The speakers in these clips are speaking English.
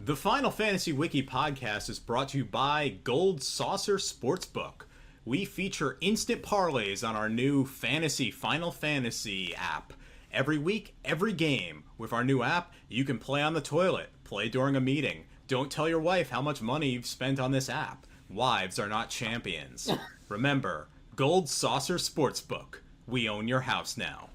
The Final Fantasy Wiki Podcast is brought to you by Gold Saucer Sportsbook. We feature instant parlays on our new Final Fantasy app. Every week, every game. With our new app, you can play on the toilet, play during a meeting. Don't tell your wife how much money you've spent on this app. Wives are not champions. Remember, Gold Saucer Sportsbook. We own your house now.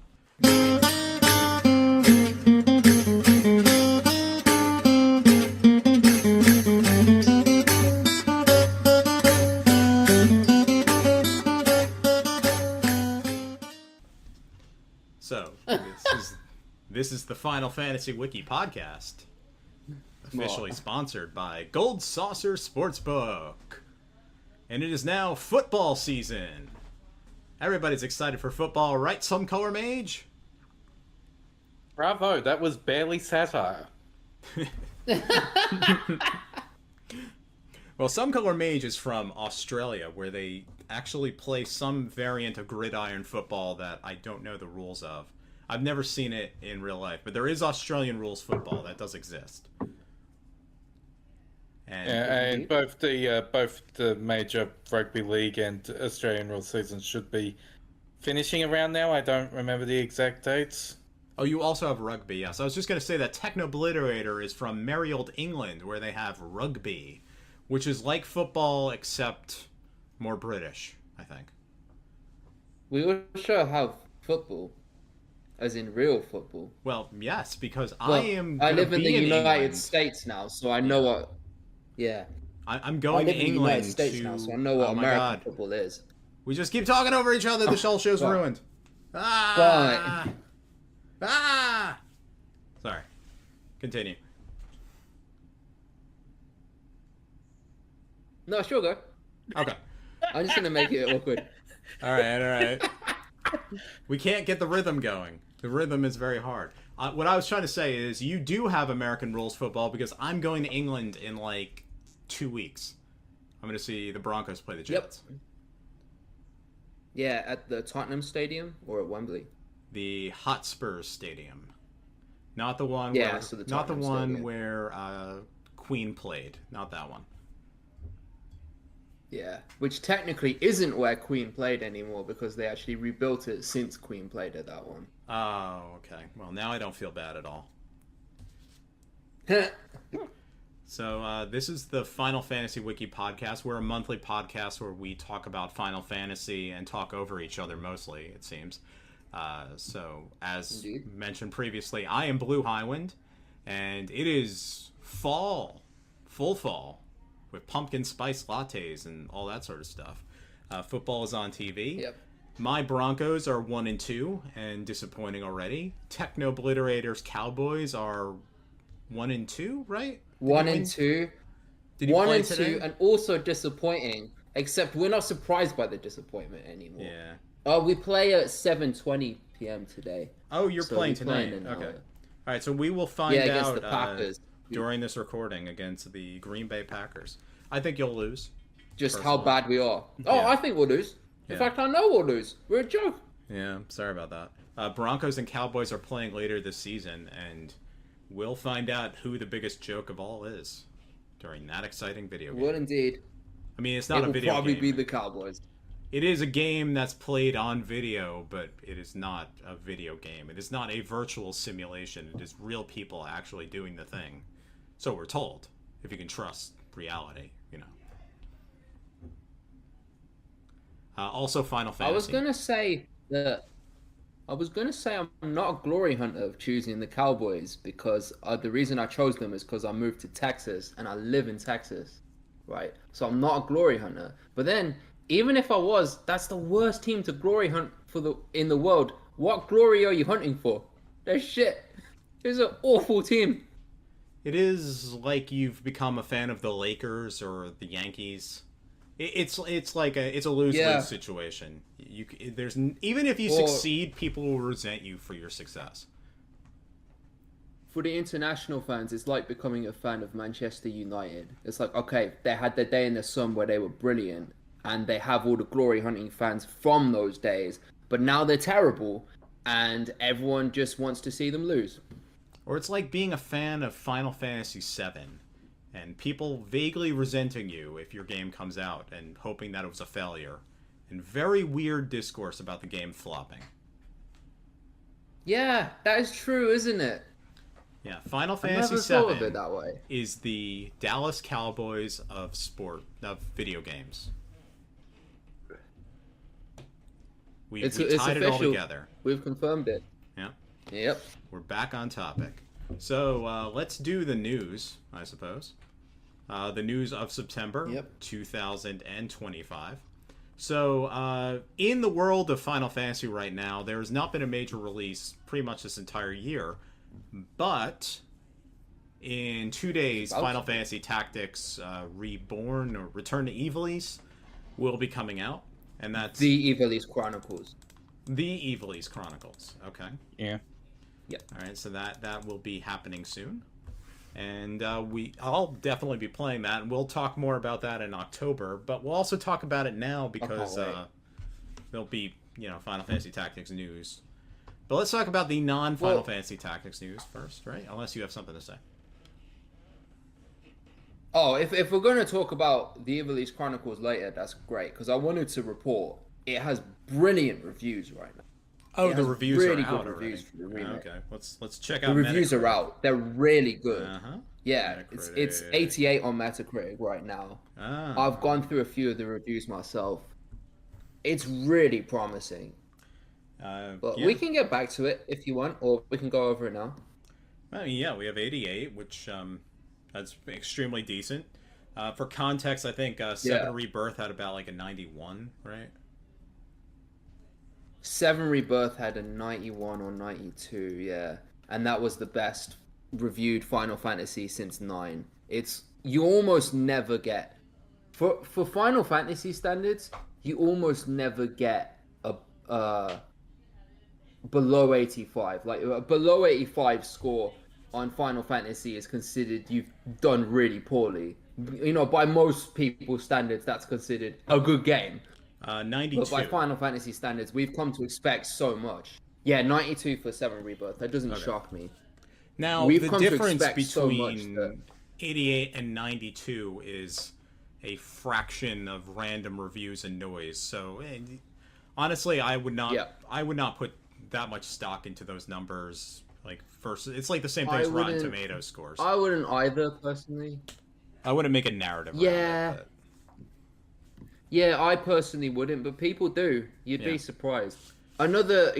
So, this is the Final Fantasy Wiki Podcast, officially sponsored by Gold Saucer Sportsbook. And it is now football season. Everybody's excited for football, right, SomeColourMage? Bravo, that was barely satire. Well, SomeColourMage is from Australia, where they actually play some variant of gridiron football that I don't know the rules of. I've never seen it in real life, but there is Australian rules football that does exist. And both the major rugby league and Australian rules seasons should be finishing around now. I don't remember the exact dates. Oh, you also have rugby, yes. I was just going to say that Technobliterator is from merry old England, where they have rugby, which is like football except more British, I think. We also have football, as in real football. Well, yes, because I live in the United England. States now, so I know what. Yeah. I'm going to I live in the England United States now, so I know what American football is. We just keep talking over each other. The whole show's ruined. Ah! Ah! Sorry. Continue. No, sure, go. Okay. I'm just gonna make it awkward. All right. We can't get the rhythm going. The rhythm is very hard. What I was trying to say is you do have American rules football because I'm going to England in like 2 weeks. I'm going to see the Broncos play the Jets. Yep. Yeah, at the Tottenham Stadium or at Wembley? The Hotspurs Stadium. Not the one yeah, where, so the not the Tottenham one Stadium. where Queen played. Not that one. Yeah, which technically isn't where Queen played anymore because they actually rebuilt it since Queen played at that one. Oh, okay. Well, now I don't feel bad at all. So, this is the Final Fantasy Wiki Podcast. We're a monthly podcast where we talk about Final Fantasy and talk over each other mostly, it seems. So, as mentioned previously, I am BlueHighwind, and it is fall. Full fall. With pumpkin spice lattes and all that sort of stuff. Football is on TV. Yep. My Broncos are 1-2 and disappointing already. Technobliterator's Cowboys are 1-2, right? 1-2. Did you play 1-2, today? and also disappointing. Except we're not surprised by the disappointment anymore. Yeah. Oh, we play at 7:20 p.m. today. Oh, you're So playing we're tonight. playing in Okay. hour. All right, so we will find against out the Packers. during this recording against the Green Bay Packers. I think you'll lose. Just personally. how bad we are. Oh, Yeah. I think we'll lose. In Yeah. fact, I know we'll lose. We're a joke. Yeah, sorry about that. Broncos and Cowboys are playing later this season, and we'll find out who the biggest joke of all is during that exciting video game. Would indeed. I mean, it's not It a will video probably game. be the Cowboys. It is a game that's played on video, but it is not a video game. It is not a virtual simulation. It is real people actually doing the thing. So we're told, if you can trust reality, you know. Also, Final Fantasy. I was gonna say I'm not a glory hunter of choosing the Cowboys because the reason I chose them is because I moved to Texas and I live in Texas, right? So I'm not a glory hunter. But then, even if I was, that's the worst team to glory hunt in the world. What glory are you hunting for? They're shit. It's an awful team. It is like you've become a fan of the Lakers or the Yankees. It's like it's a lose-lose situation. Even if you succeed, people will resent you for your success. For the international fans, it's like becoming a fan of Manchester United. It's like, okay, they had their day in the sun where they were brilliant, and they have all the glory hunting fans from those days, but now they're terrible, and everyone just wants to see them lose. Or it's like being a fan of Final Fantasy VII. and people vaguely resenting you if your game comes out and hoping that it was a failure, and very weird discourse about the game flopping. Yeah, that is true, isn't it? Yeah, Final I Fantasy never thought of VII it that way. is the Dallas Cowboys of video games. We It's tied it all official. together. We've confirmed it. Yeah. Yep. We're back on topic. So let's do the news, I suppose. The news of September 2025. So in the world of Final Fantasy right now, there has not been a major release pretty much this entire year. But in 2 days, Final Fantasy Tactics Reborn or Return to Ivalice will be coming out. And that's The Ivalice Chronicles. The Ivalice Chronicles. Okay. Yeah. Yep. All right, so that will be happening soon, and I'll definitely be playing that, and we'll talk more about that in October. But we'll also talk about it now because there'll be Final Fantasy Tactics news. But let's talk about the non-Final Fantasy Tactics news first, right? Unless you have something to say. Oh, if we're going to talk about the Ivalice Chronicles later, that's great, because I wanted to report it has brilliant reviews right now. Oh, It the has reviews really are out good reviews already. for the remake. Okay, let's check out. The reviews Metacritic. are out. They're really good. Uh-huh. Yeah, it's 88 on Metacritic right now. I've gone through a few of the reviews myself. It's really promising. But we can get back to it if you want, or we can go over it now. I mean, yeah, we have 88, which that's extremely decent. For context, I think Seven Rebirth had about like a 91, right? 7 Rebirth had a 91 or 92, yeah. And that was the best reviewed Final Fantasy since 9. You almost never get for Final Fantasy standards, you almost never get a below 85. Like a below 85 score on Final Fantasy is considered you've done really poorly. By most people's standards, that's considered a good game. 92. But by Final Fantasy standards, we've come to expect so much. Yeah, 92 for 7 Rebirth. That doesn't shock me. Now, We've the come to difference expect so much between that- 88 and 92 is a fraction of random reviews and noise. So, honestly, I would not put that much stock into those numbers. Like, first, it's like the same thing as Rotten Tomatoes scores. I wouldn't either, personally. I wouldn't make a narrative. Yeah. Around it, Yeah, I personally wouldn't, but people do. You'd be surprised. Another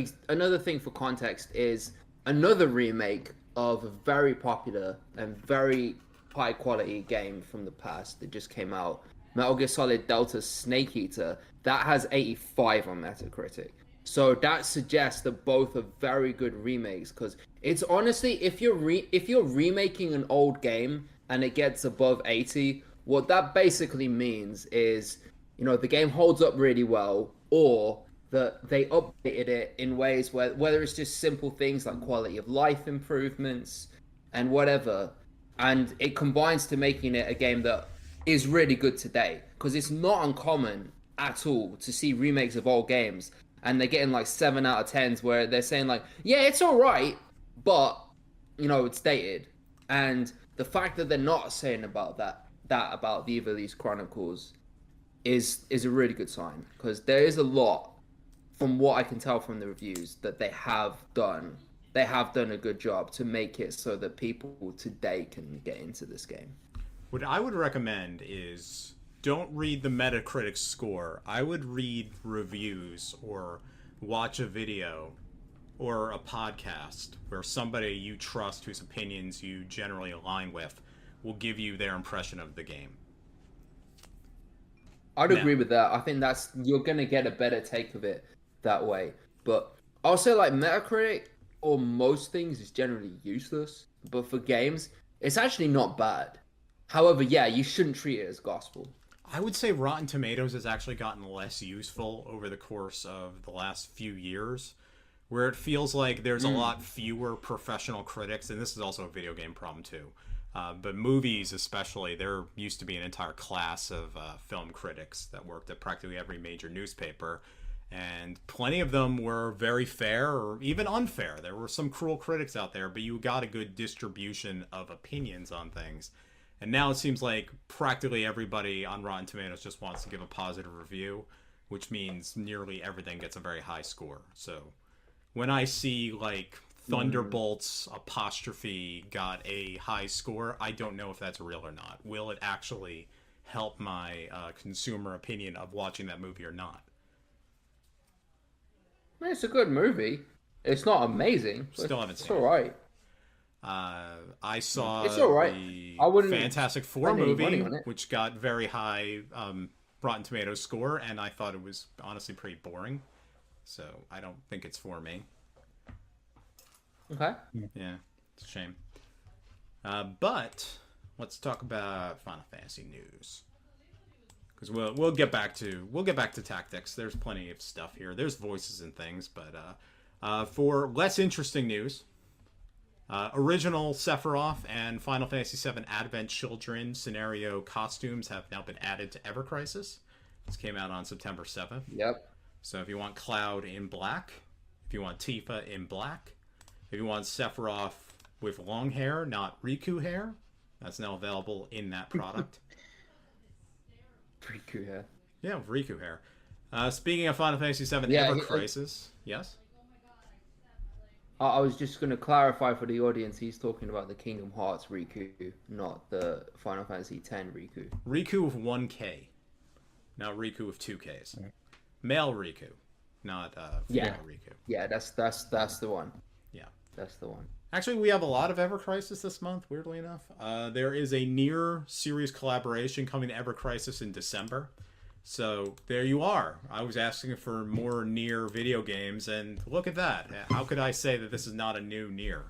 thing for context is another remake of a very popular and very high quality game from the past that just came out, Metal Gear Solid Delta Snake Eater. That has 85 on Metacritic. So that suggests that both are very good remakes, because it's honestly, if you're remaking an old game and it gets above 80, what that basically means is the game holds up really well, or that they updated it in ways whether it's just simple things like quality of life improvements and whatever, and it combines to making it a game that is really good today. Because it's not uncommon at all to see remakes of old games and they're getting like 7 out of 10s where they're saying like, yeah, it's all right, but it's dated. And the fact that they're not saying about that about the Ivalice Chronicles is a really good sign, because there is a lot, from what I can tell from the reviews, that they have done a good job to make it so that people today can get into this game. What I would recommend is don't read the Metacritic score. I would read reviews or watch a video or a podcast where somebody you trust, whose opinions you generally align with, will give you their impression of the game. I'd agree with that. I think you're going to get a better take of it that way. But I'll say like Metacritic or most things is generally useless. But for games, it's actually not bad. However, yeah, you shouldn't treat it as gospel. I would say Rotten Tomatoes has actually gotten less useful over the course of the last few years, where it feels like there's a lot fewer professional critics, and this is also a video game problem too. But movies especially, there used to be an entire class of film critics that worked at practically every major newspaper, and plenty of them were very fair or even unfair. There were some cruel critics out there, but you got a good distribution of opinions on things. And now it seems like practically everybody on Rotten Tomatoes just wants to give a positive review, which means nearly everything gets a very high score. So when I see like Thunderbolts apostrophe got a high score, I don't know if that's real or not. Will it actually help my consumer opinion of watching that movie or not? It's a good movie. It's not amazing. Still haven't seen it. It's alright. I saw It's alright. the I wouldn't Fantastic Four spend any money movie, on it. which got very high Rotten Tomatoes score, and I thought it was honestly pretty boring. So I don't think it's for me. Okay. Yeah, it's a shame. But let's talk about Final Fantasy news, because we'll get back to tactics. There's plenty of stuff here. There's voices and things, but for less interesting news, original Sephiroth and Final Fantasy VII Advent Children scenario costumes have now been added to Ever Crisis. This came out on September 7th. Yep. So if you want Cloud in black, if you want Tifa in black, if you want Sephiroth with long hair, not Riku hair, that's now available in that product. Riku hair. Yeah, Riku hair. Speaking of Final Fantasy VII Yeah, Ever Crisis, yes? I was just going to clarify for the audience, he's talking about the Kingdom Hearts Riku, not the Final Fantasy X Riku. Riku with 1K, not Riku with 2Ks. Male Riku, not female Riku. Yeah, that's the one. Yeah. That's the one. Actually, we have a lot of Ever Crisis this month, weirdly enough. There is a Nier series collaboration coming to Ever Crisis in December. So there you are. I was asking for more Nier video games, and look at that. How could I say that this is not a new Nier?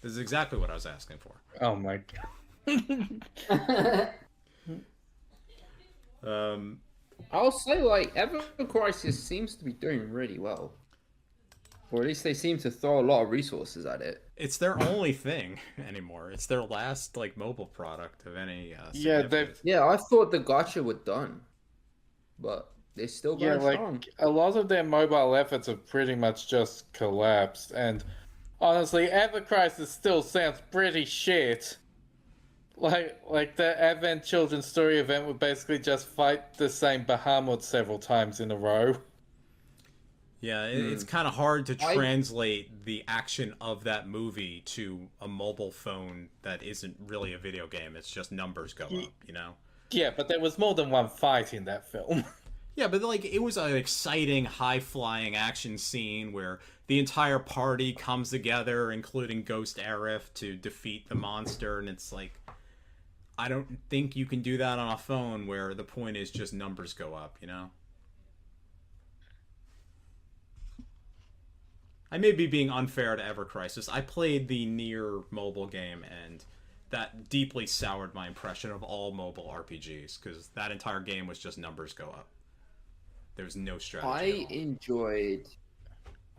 This is exactly what I was asking for. Oh my god. I'll say, like, Ever Crisis seems to be doing really well. Or at least they seem to throw a lot of resources at it. It's their only thing anymore. It's their last, like, mobile product of any Yeah, significance. Yeah, I thought the gacha were done. But they're still going strong. Like a lot of their mobile efforts have pretty much just collapsed, and honestly, Ever Crisis still sounds pretty shit. Like the Advent Children's Story event would basically just fight the same Bahamut several times in a row. Yeah, it's kind of hard to translate the action of that movie to a mobile phone that isn't really a video game. It's just numbers go up, you know? Yeah, but there was more than one fight in that film. Yeah, but like it was an exciting, high-flying action scene where the entire party comes together, including Ghost Aerith, to defeat the monster, and it's like, I don't think you can do that on a phone where the point is just numbers go up, you know? I may be being unfair to Ever Crisis. I played the Nier mobile game, and that deeply soured my impression of all mobile RPGs, because that entire game was just numbers go up. There was no strategy.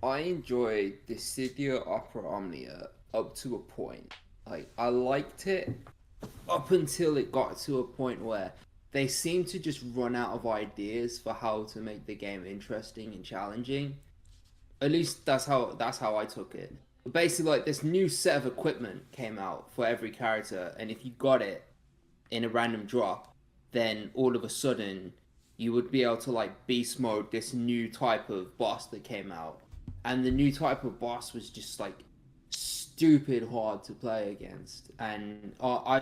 I enjoyed Dissidia Opera Omnia up to a point. Like, I liked it up until it got to a point where they seemed to just run out of ideas for how to make the game interesting and challenging. At least that's how I took it. Basically, like, this new set of equipment came out for every character, and if you got it in a random drop, then all of a sudden you would be able to, like, beast mode this new type of boss that came out. And the new type of boss was just, like, stupid hard to play against. And I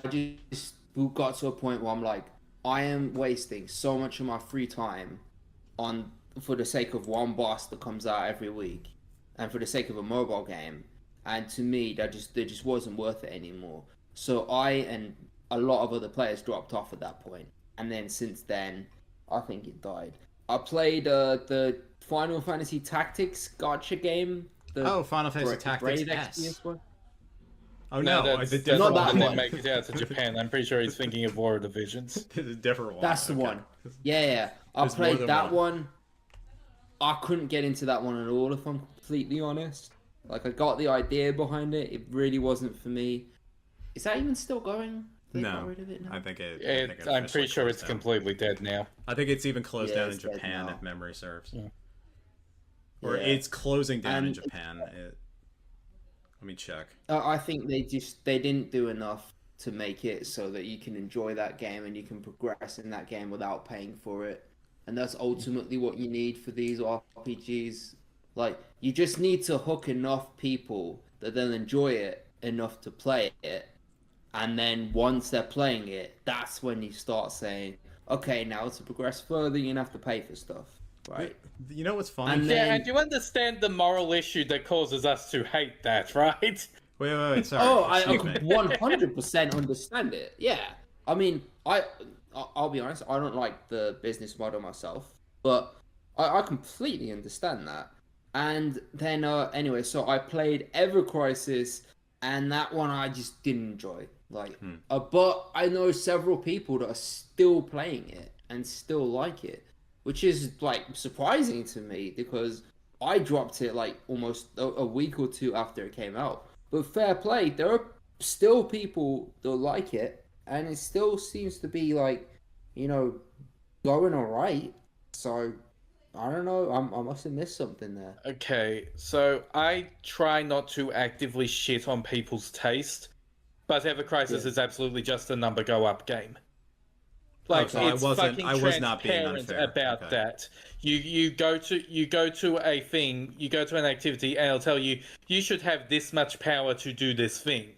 just got to a point where I'm like, I am wasting so much of my free time for the sake of one boss that comes out every week, and for the sake of a mobile game. And to me, that just wasn't worth it anymore. So I and a lot of other players dropped off at that point. And then since then, I think it died. I played the Final Fantasy Tactics gacha game. Final Fantasy Tactics S. Oh No, no, that's the the different one that one. didn't make it out to Japan. I'm pretty sure he's thinking of War of Divisions. There's a different one. That's the Okay. one. Yeah. I There's more played than that one. I couldn't get into that one at all, if I'm completely honest. Like, I got the idea behind it. It really wasn't for me. Is that even still going? They got No, rid of it now? I think it. I'm officially pretty sure closed it's down. completely dead now. I think it's even closed Yeah, down in it's dead Japan, now. if memory serves. Yeah. Or Yeah. it's closing down in And- Japan. Let me check. I think they didn't do enough to make it so that you can enjoy that game and you can progress in that game without paying for it. And that's ultimately what you need for these RPGs. Like, you just need to hook enough people that they'll enjoy it enough to play it. And then once they're playing it, that's when you start saying, okay, now to progress further, you're gonna have to pay for stuff, right? You know what's funny? And Yeah, and you understand the moral issue that causes us to hate that, right? Wait, sorry. Oh, I Excuse me. 100% understand it. Yeah, I mean, I'll be honest, I don't like the business model myself, but I completely understand that. And then anyway, so I played Ever Crisis, and that one I just didn't enjoy. Like, but I know several people that are still playing it and still like it, which is like surprising to me because I dropped it like almost a week or two after it came out. But fair play, there are still people that like it, and it still seems to be like, going alright. So I don't know, I must have missed something there. Okay, so I try not to actively shit on people's taste, but Ever Crisis is absolutely just a number go up game. Like, so it's fucking I was not being transparent unfair. about Okay. that. You go to a thing, you go to an activity, and it'll tell you you should have this much power to do this thing.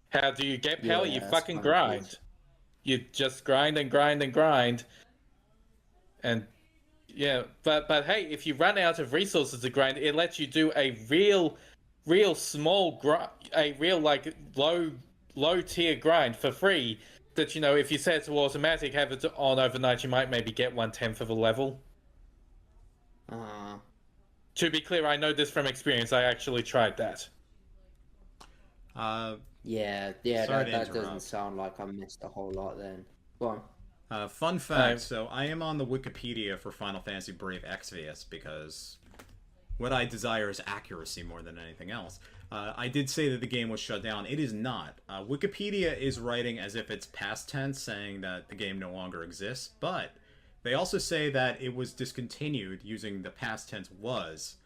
How do you get power? Yeah, You that's fucking kind of grind. bullshit. You just grind and grind and grind. And yeah, but hey, if you run out of resources to grind, it lets you do a real small a real like low tier grind for free. That if you set it to automatic, have it on overnight, you might maybe get 1/10 of a level. To be clear, I know this from experience. I actually tried that. Yeah, Sorry to that doesn't interrupt. sound like I missed a whole lot then. Go on. Fun fact, so I am on the Wikipedia for Final Fantasy Brave Exvius because what I desire is accuracy more than anything else. I did say that the game was shut down. It is not. Wikipedia is writing as if it's past tense, saying that the game no longer exists, but they also say that it was discontinued using the past tense was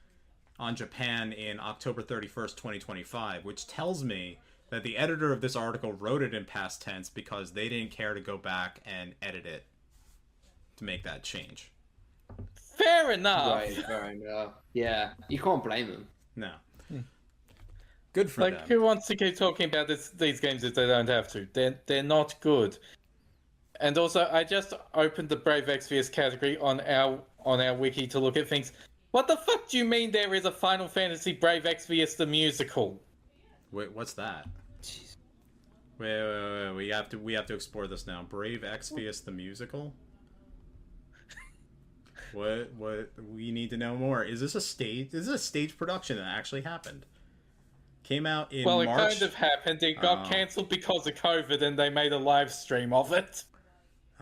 on Japan in October 31st, 2025, which tells me that the editor of this article wrote it in past tense because they didn't care to go back and edit it to make that change. Fair enough. Right, fair enough. Yeah, you can't blame them. No. Good for Like, them. who wants to keep talking about these games if they don't have to? They're not good. And also, I just opened the Brave Exvius category on our wiki to look at things. What the fuck do you mean there is a Final Fantasy Brave Exvius the musical? Wait, what's that? Wait. We have to explore this now. Brave Exvius the musical? What we need to know more. Is this a stage production that actually happened? Came out in Well, it March. kind of happened. It got cancelled because of COVID, and they made a live stream of it.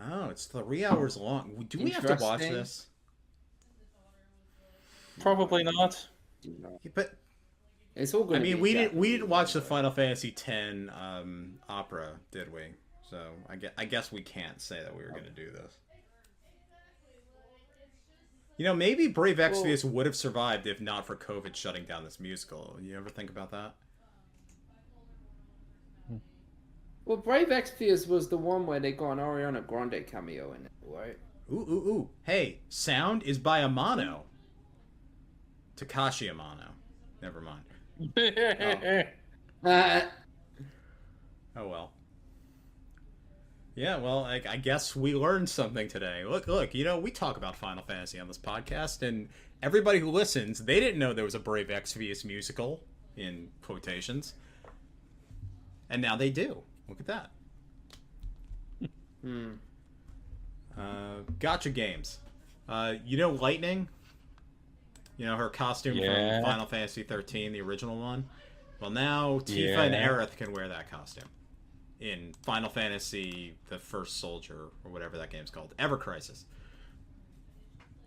Oh, it's 3 hours long. Do we have to watch Interesting. this? Probably not. But It's all good. I mean, we didn't watch the Final Fantasy X opera, did we? So I guess we can't say that we were going to do this. Maybe Brave Exvius would have survived if not for COVID shutting down this musical. You ever think about that? Well, Brave Exvius was the one where they got an Ariana Grande cameo in it, right? Ooh. Hey, sound is by Amano. Takashi Amano. Never mind. Oh well. Yeah, well, I guess we learned something today. Look, we talk about Final Fantasy on this podcast, and everybody who listens, they didn't know there was a Brave Exvius musical, in quotations. And now they do. Look at that. Gotcha games. Lightning? Her costume from Final Fantasy 13, the original one? Well, now Tifa and Aerith can wear that costume. In Final Fantasy, the First Soldier, or whatever that game's called. Ever Crisis.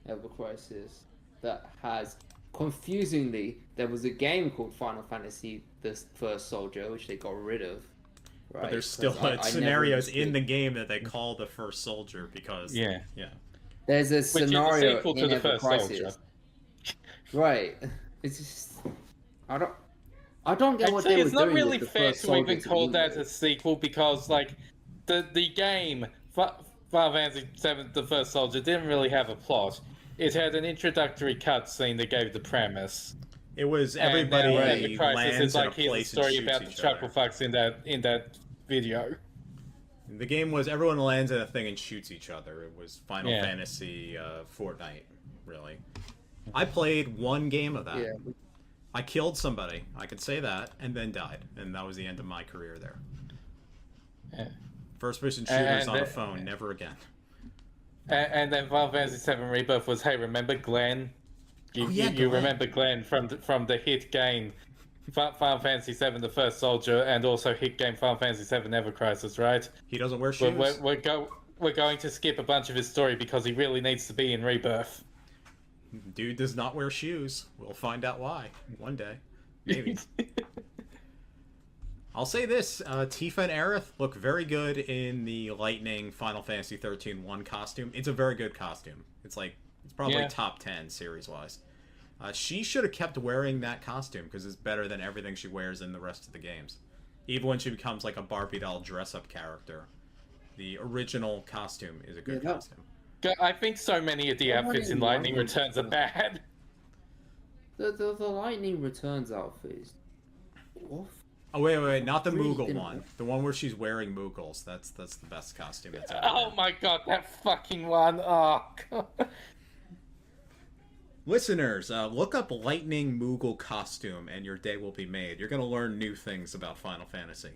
Ever Crisis. That has, confusingly, there was a game called Final Fantasy the First Soldier, which they got rid of. Right? But there's still scenarios in the game that they call the First Soldier because... Yeah. There's a scenario sequel to in the Ever First Crisis. Soldier. Right. It's just... I I don't get what Actually, they it's were not doing really with the fair first to even soldiers call that either. a sequel because, like, the game Final Fantasy VII: The First Soldier didn't really have a plot. It had an introductory cutscene that gave the premise. It was And now everybody Ever Crisis lands is in a like, here's a place and story shoots about the each other. chuckle fucks in that video. The game was everyone lands in a thing and shoots each other. It was Final Yeah. Fantasy Fortnite, really. I played one game of that. Yeah. I killed somebody, I could say that, and then died. And that was the end of my career there. Yeah. First-person shooters And on a phone, never again. And then Final Fantasy VII Rebirth was, hey, remember Glenn? You Glenn. remember Glenn from the hit game Final Fantasy VII: The First Soldier, and also hit game Final Fantasy VII: Ever Crisis, right? He doesn't wear shoes. We're going to skip a bunch of his story because he really needs to be in Rebirth. Dude does not wear shoes. We'll find out why one day. Maybe. I'll say this, Tifa and Aerith look very good in the Lightning Final Fantasy 13-1 costume. It's a very good costume. It's probably top 10 series-wise. She should have kept wearing that costume because it's better than everything she wears in the rest of the games. Even when she becomes like a Barbie doll dress-up character. The original costume is a good costume. I think so many of the outfits in Lightning Returns are bad. The Lightning Returns outfit is... What? Oh, wait, not the Moogle one. The one where she's wearing Moogles. That's the best costume that's ever Oh been. my god, that fucking one. Oh, god. Listeners, look up Lightning Moogle costume and your day will be made. You're going to learn new things about Final Fantasy.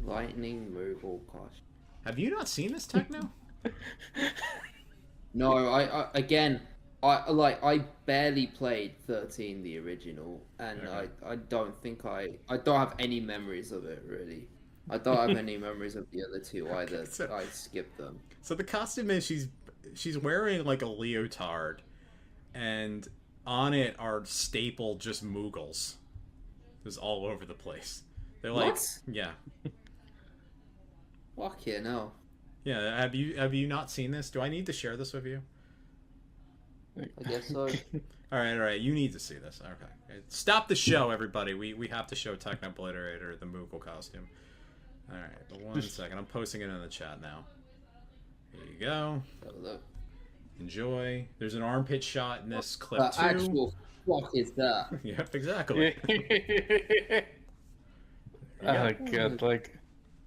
Lightning Moogle costume. Have you not seen this, Techno? No, I barely played 13, the original, and Okay. I don't think I don't have any memories of it, really. I don't have any memories of the other two either. So- I skipped them. So the costume is she's wearing like a leotard, and on it are stapled just Moogles. Just all over the place. They're like, What? yeah. Fuck yeah, no. Yeah, have you not seen this? Do I need to share this with you? I guess so. All right, you need to see this. Okay. Stop the show, everybody. We have to show Technobliterator the Moogle costume. All right, one second. I'm posting it in the chat now. Here you go. Have a look. Enjoy. There's an armpit shot in this clip The too. actual fuck is that? Yep, exactly. Oh god, like,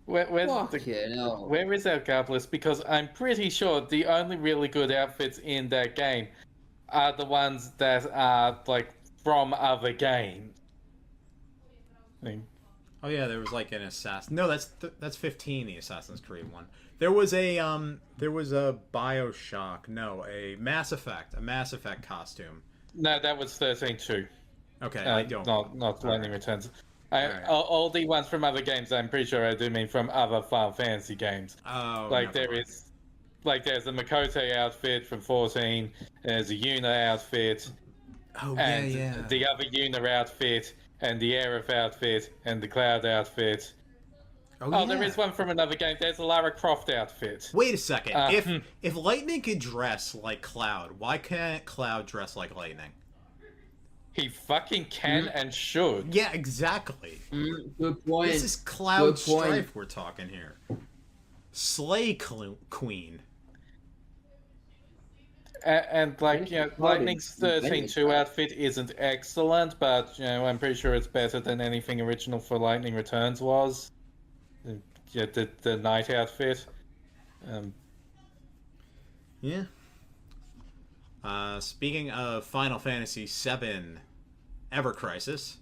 where's Fuck yeah, no. where is our Garbless? Because I'm pretty sure the only really good outfits in that game are the ones that are like from other games. Oh yeah, there was like an assassin. No, that's 15, the Assassin's Creed one. There was a BioShock. No, a Mass Effect costume. No, that was 13 too. Okay, I don't. Not Lightning Returns. Alright. All the ones from other games, I'm pretty sure I do mean from other Final Fantasy games. Oh, Like never mind. there's the Makote outfit from 14, there's a Yuna outfit, Oh and yeah. the other Yuna outfit, and the Aerith outfit, and the Cloud outfit. Oh, there is one from another game. There's a Lara Croft outfit. Wait a second. If Lightning could dress like Cloud, why can't Cloud dress like Lightning? He fucking can and should. Yeah, exactly. Good point. This is Cloud Good point. Strife we're talking here. Slay Queen. And like, you know, Lightning's 13-2 outfit isn't excellent, but you know, I'm pretty sure it's better than anything original for Lightning Returns was. Yeah, the Knight outfit. Yeah. Speaking of Final Fantasy VII Ever Crisis,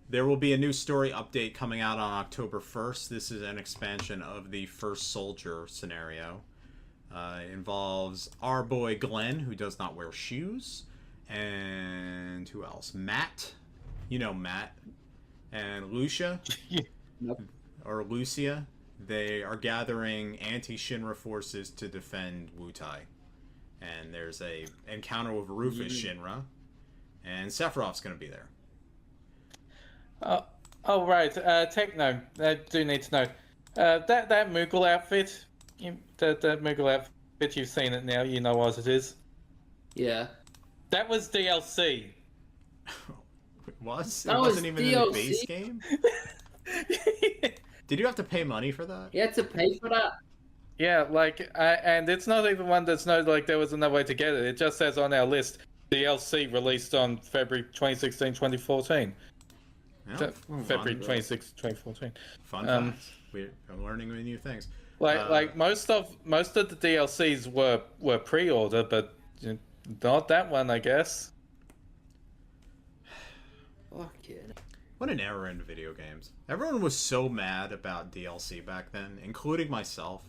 there will be a new story update coming out on October 1st. This is an expansion of the First Soldier scenario. It involves our boy Glenn, who does not wear shoes, and who else? Matt. You know Matt. And Lucia. Nope. Or Lucia. They are gathering anti-Shinra forces to defend Wutai. And there's a encounter with Rufus Shinra, and Sephiroth's going to be there. Oh right, Techno. I do need to know that Moogle outfit. That Moogle outfit, you've seen it now. You know what it is. Yeah. That was DLC. Was? That It wasn't was even in the DLC? base game? Did you have to pay money for that? You had to pay for that? Yeah, and it's not even one that's noted like there was another way to get it. It just says on our list, DLC released on February 2016, 2014. Yeah. February 26, 2014. Fun facts. I'm learning new things. Like most of the DLCs were pre-order, but not that one, I guess. Fuck it. What an era in video games. Everyone was so mad about DLC back then, including myself.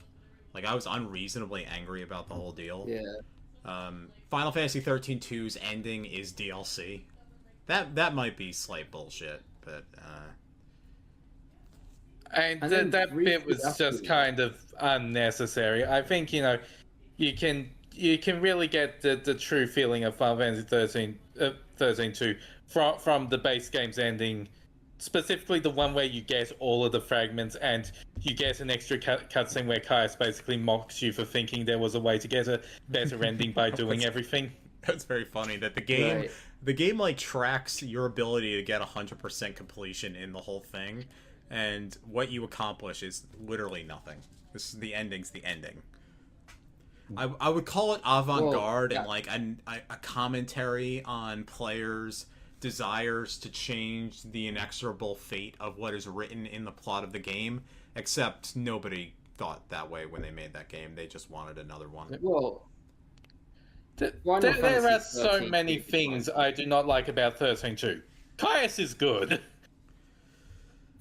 Like, I was unreasonably angry about the whole deal. Yeah. Final Fantasy 13 2's ending is DLC. That might be slight bullshit, but And then that bit was after just that. kind of unnecessary. I think you can really get the true feeling of Final Fantasy 13 from the base game's ending, specifically the one where you get all of the fragments and you get an extra cutscene where Caius basically mocks you for thinking there was a way to get a better ending by doing everything. that's very funny that the game Right. the game like tracks your ability to get 100% completion in the whole thing, and what you accomplish is literally nothing. This is the ending's the ending. I would call it avant-garde Well, and like a commentary on players' desires to change the inexorable fate of what is written in the plot of the game, except nobody thought that way when they made that game. They just wanted another one. Well, There Final are Fantasy so 13 many is things like- I do not like about 13.2. Caius is good.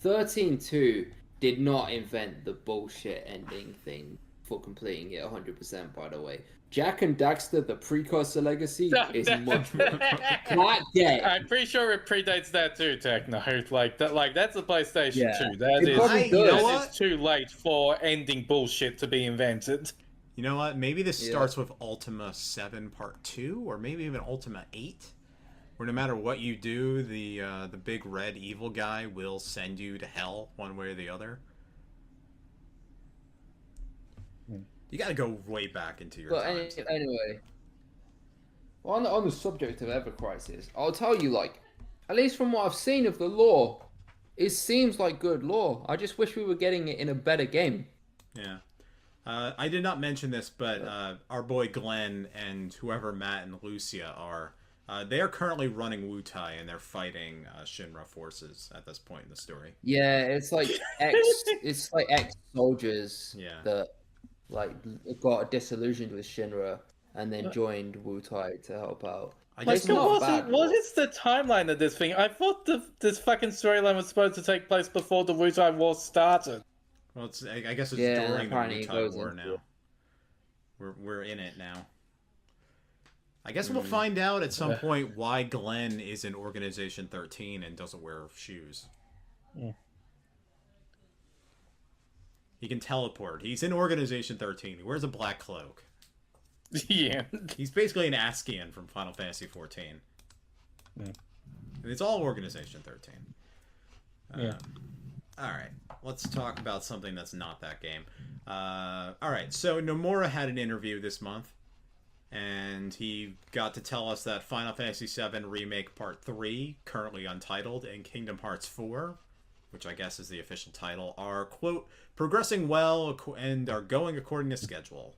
13.2 did not invent the bullshit ending thing for completing it 100%, by the way. Jack and Daxter, the precursor legacy, is much more. That game. I'm pretty sure it predates that too, Techno. That's a PlayStation Yeah. 2. That It is, probably you know does. what? it's too late for ending bullshit to be invented. You know what? Maybe this Yeah. starts with Ultima 7 Part 2, or maybe even Ultima 8, where no matter what you do, the big red evil guy will send you to hell one way or the other. You gotta go way back into your But times. anyway, on the subject of Ever Crisis, I'll tell you, like, at least from what I've seen of the lore, it seems like good lore. I just wish we were getting it in a better game. Yeah. I did not mention this, but our boy Glenn and whoever Matt and Lucia are, they are currently running Wutai, and they're fighting Shinra forces at this point in the story. Yeah, it's like ex-soldiers Yeah. that like got disillusioned with Shinra and then joined Wutai to help out. I Like, guess not bad, what lore. is the timeline of this thing? I thought this fucking storyline was supposed to take place before the Wutai War started. well, I guess it's Yeah, during the apparently it Wutai goes War into now. it. We're in it now. I guess we'll find out at some point why Glenn is in Organization 13 and doesn't wear shoes. Yeah. He can teleport. He's in Organization 13. He wears a black cloak. Yeah. He's basically an Askian from Final Fantasy 14. Yeah. And it's all Organization 13. Yeah. Alright, let's talk about something that's not that game. Alright, so Nomura had an interview this month, and he got to tell us that Final Fantasy VII Remake Part 3, currently untitled, and Kingdom Hearts 4, which I guess is the official title, are, quote, progressing well and are going according to schedule.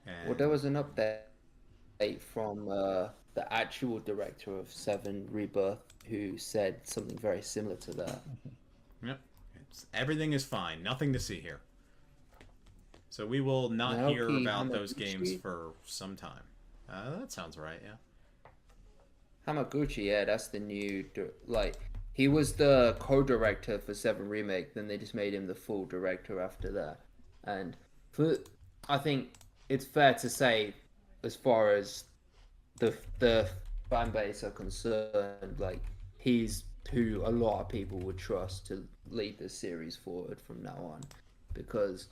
And... Well, there was an update from the actual director of Seven Rebirth who said something very similar to that. Yep. Everything is fine. Nothing to see here. So we will not hear Naoki about those Hamaguchi? games for some time. That sounds right, yeah. Hamaguchi, yeah, that's the new he was the co-director for 7 Remake, then they just made him the full director after that. And I think it's fair to say, as far as the fan base are concerned, like, he's who a lot of people would trust to lead the series forward from now on. Because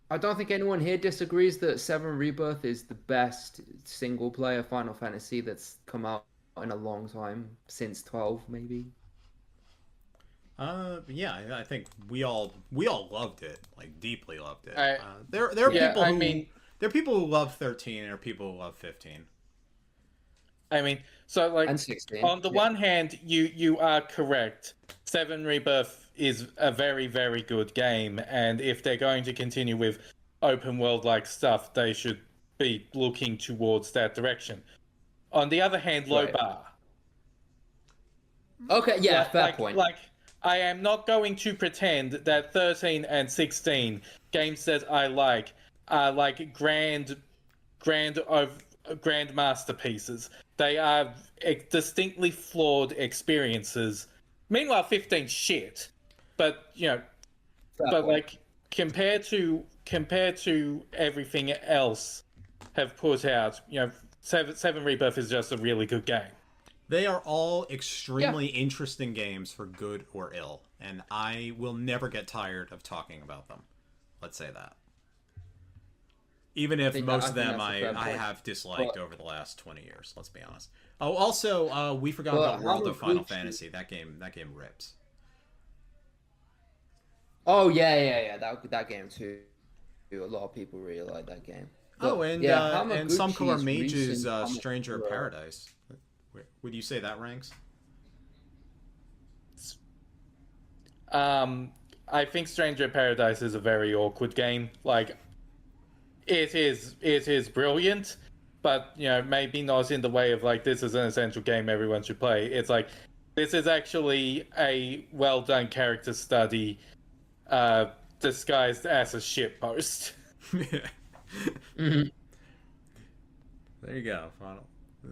I don't think anyone here disagrees that 7 Rebirth is the best single-player Final Fantasy that's come out in a long time, since 12 maybe. Yeah, I think we all loved it, like deeply loved it. There are Yeah, people I who mean- there are people who love 13 and there are people who love 15. I mean, so like And 16. on the one hand, you are correct. 7 Rebirth is a very, very good game, and if they're going to continue with open world like stuff, they should be looking towards that direction. On the other hand, low Right. bar. Okay, yeah, fair like, point. Like, I am not going to pretend that 13 and 16 games that I like are like grand masterpieces. They are distinctly flawed experiences. Meanwhile, 15 shit, but Fair point. like compared to everything else have put out, 7 Rebirth is just a really good game. They are all extremely interesting games for good or ill, and I will never get tired of talking about them. Let's say that. Even if most of them I have disliked over the last 20 years, let's be honest. Oh, also, we forgot about World of Final Fantasy. That game rips. Oh yeah. That game too. A lot of people really like that game. But, and SomeColourMage's Stranger in Paradise. Would you say that ranks? I think Stranger in Paradise is a very awkward game. Like, it is brilliant, but maybe not in the way of like this is an essential game everyone should play. It's like this is actually a well done character study, disguised as a shitpost. Mm-hmm. There you go,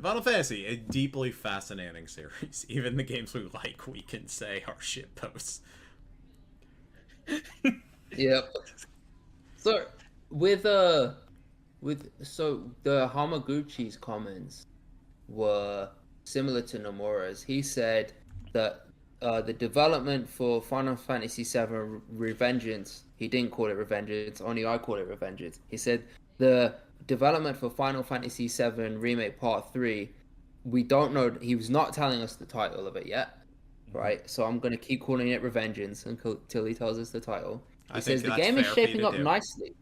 Final Fantasy, a deeply fascinating series. Even the games we like, we can say are shitposts. Yep. So with the Hamaguchi's comments were similar to Nomura's. He said that the development for Final Fantasy VII Revengeance, he didn't call it Revengeance, only I call it Revengeance. He said the development for Final Fantasy VII Remake Part 3, we don't know, he was not telling us the title of it yet, right? So I'm going to keep calling it Revengeance until he tells us the title. He says the game is shaping up nicely.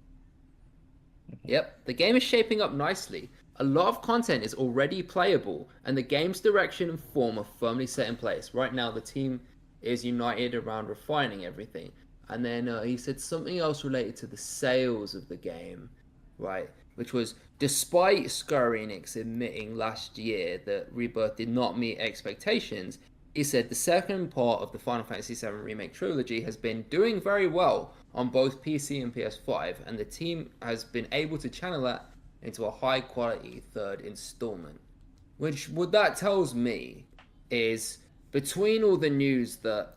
Yep, the game is shaping up nicely. A lot of content is already playable, and the game's direction and form are firmly set in place. Right now, the team is united around refining everything. And then he said something else related to the sales of the game, right? Which was, despite Square Enix admitting last year that Rebirth did not meet expectations, he said the second part of the Final Fantasy VII Remake trilogy has been doing very well on both PC and PS5, and the team has been able to channel that into a high-quality third installment. Which, what that tells me is, between all the news that...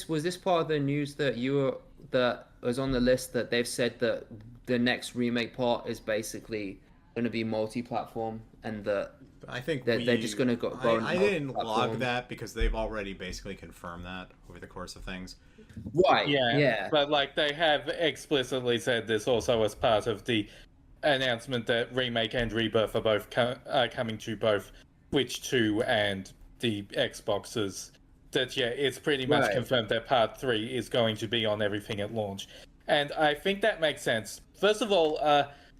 was this part of the news that that was on the list that they've said that the next remake part is basically going to be multi-platform, and that I think they're just going to go. I didn't log that because they've already basically confirmed that over the course of things. Right. Yeah. Yeah. But like they have explicitly said this also as part of the announcement that Remake and Rebirth are both coming to both Switch 2 and the Xboxes. That it's pretty much confirmed that Part 3 is going to be on everything at launch, and I think that makes sense. First of all,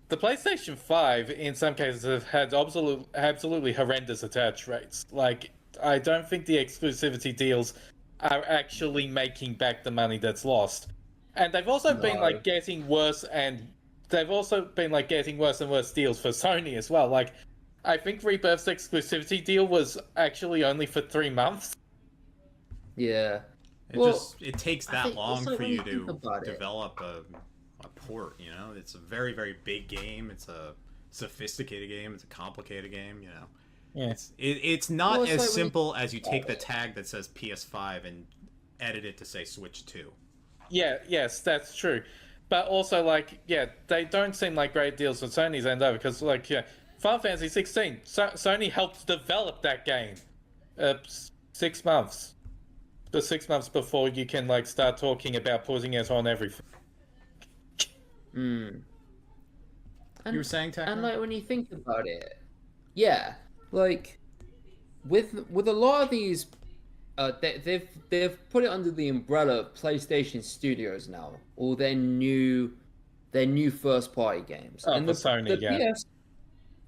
the PlayStation 5 in some cases have had absolutely horrendous attach rates. Like, I don't think the exclusivity deals are actually making back the money that's lost, and they've also been like getting worse, and they've also been like getting worse and worse deals for Sony as well. Like, I think Rebirth's exclusivity deal was actually only for 3 months. Yeah. It takes that long for you to develop a port, It's a very, very big game. It's a sophisticated game. It's a complicated game, Yeah. It's not as simple as you take the tag that says PS5 and edit it to say Switch 2. Yeah, yes, that's true. But also, they don't seem like great deals for Sony's end over, because, Final Fantasy 16, Sony helped develop that game 6 months. The 6 months before you can, start talking about putting it on everything. You were saying, Techno? And, when you think about it, yeah, with a lot of these, they've put it under the umbrella of PlayStation Studios now, all their new first party games. Oh, and for Sony,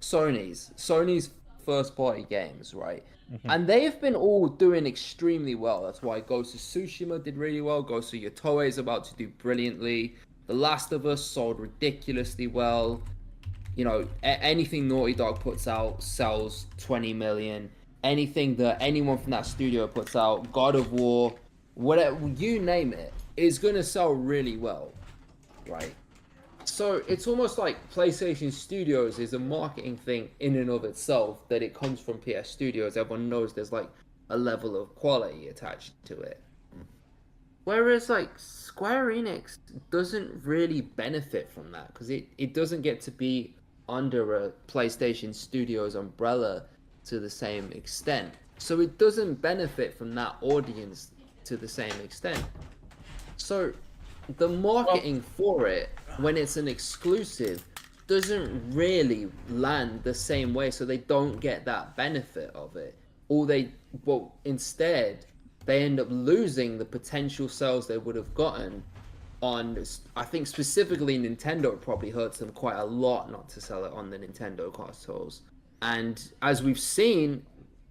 Sony's first party games, right? And they've been all doing extremely well. That's why Ghost of Tsushima did really well. Ghost of Yotoe is about to do brilliantly. The Last of Us sold ridiculously well. You know, anything Naughty Dog puts out sells 20 million. Anything that anyone from that studio puts out, God of War, whatever, you name it, is going to sell really well, right? So it's almost like PlayStation Studios is a marketing thing in and of itself, that it comes from PS Studios. Everyone knows there's like a level of quality attached to it. Whereas like Square Enix doesn't really benefit from that, because it doesn't get to be under a PlayStation Studios umbrella to the same extent. So it doesn't benefit from that audience to the same extent. So the marketing for it, when it's an exclusive, doesn't really land the same way, so they don't get that benefit of it. Instead, they end up losing the potential sales they would have gotten on, I think specifically Nintendo probably hurts them quite a lot not to sell it on the Nintendo consoles. And as we've seen,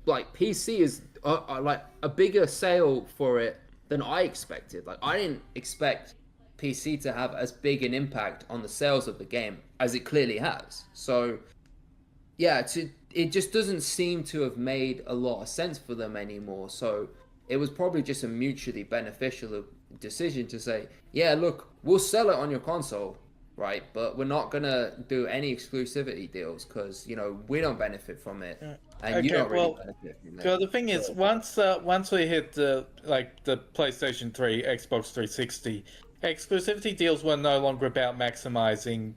like PC is like a bigger sale for it than I expected. Like I didn't expect PC to have as big an impact on the sales of the game as it clearly has. So yeah, it just doesn't seem to have made a lot of sense for them anymore. So it was probably just a mutually beneficial decision to say, yeah, look, we'll sell it on your console, right? But we're not gonna do any exclusivity deals because, you know, we don't benefit from it, and you don't really benefit from it. So the thing is, once we hit the PlayStation 3, Xbox 360, exclusivity deals were no longer about maximizing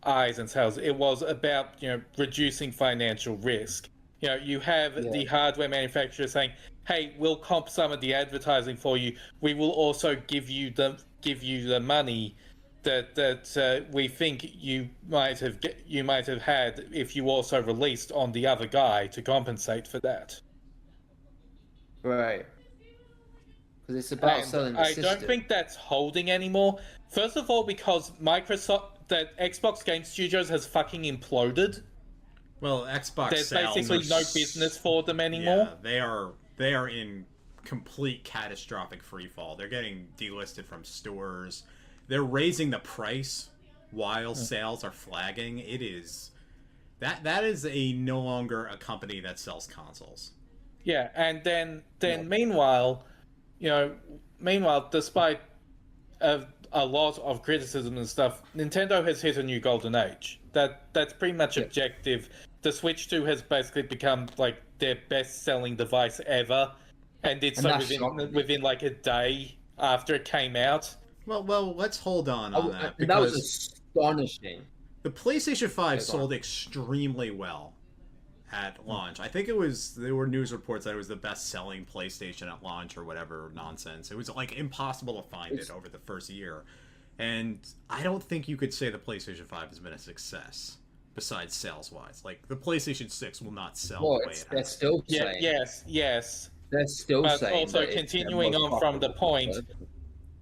eyes and sales. It was about, you know, reducing financial risk. You know, you have the hardware manufacturer saying, "Hey, we'll comp some of the advertising for you. We will also give you the money that we think you might have had if you also released on the other guy to compensate for that." Right. Because it's about selling the system. I don't think that's holding anymore. First of all, because that Xbox Game Studios has fucking imploded. Well, Xbox There's sales basically no business for them anymore. Yeah, they are in complete catastrophic freefall. They're getting delisted from stores. They're raising the price while sales are flagging. It is that is no longer a company that sells consoles. Yeah, and then meanwhile, despite a lot of criticism and stuff, Nintendo has hit a new golden age. That's pretty much objective. The Switch 2 has basically become like their best-selling device ever, and it's within like a day after it came out. Well, let's hold on that, because that was astonishing. The PlayStation 5 sold extremely well at launch. I think there were news reports that it was the best-selling PlayStation at launch or whatever nonsense. It was like impossible to find it over the first year. And I don't think you could say the PlayStation 5 has been a success besides sales-wise. Like, the PlayStation 6 will not sell the way it has. They're still saying. Yes. They're still saying. Also, continuing on from the point,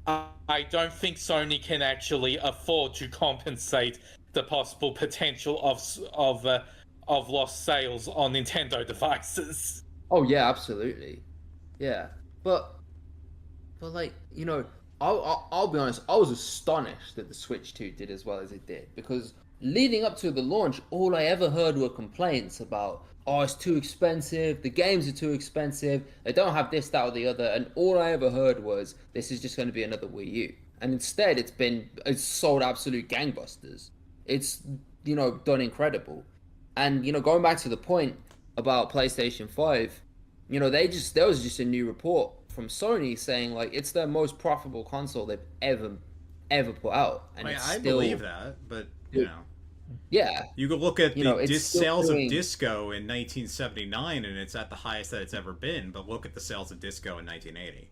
I don't think Sony can actually afford to compensate the possible potential of lost sales on Nintendo devices. Oh yeah, absolutely. Yeah, but like, you know, I'll be honest, I was astonished that the Switch 2 did as well as it did, because leading up to the launch, all I ever heard were complaints about, oh, it's too expensive, the games are too expensive, they don't have this, that, or the other, and all I ever heard was, this is just going to be another Wii U. And instead, it's sold absolute gangbusters. It's, you know, done incredible. And, you know, going back to the point about PlayStation 5, you know, there was just a new report from Sony saying, like, it's their most profitable console they've ever put out. And I believe that, but, you know. Yeah. You could look at the sales of Disco in 1979, and it's at the highest that it's ever been, but look at the sales of Disco in 1980.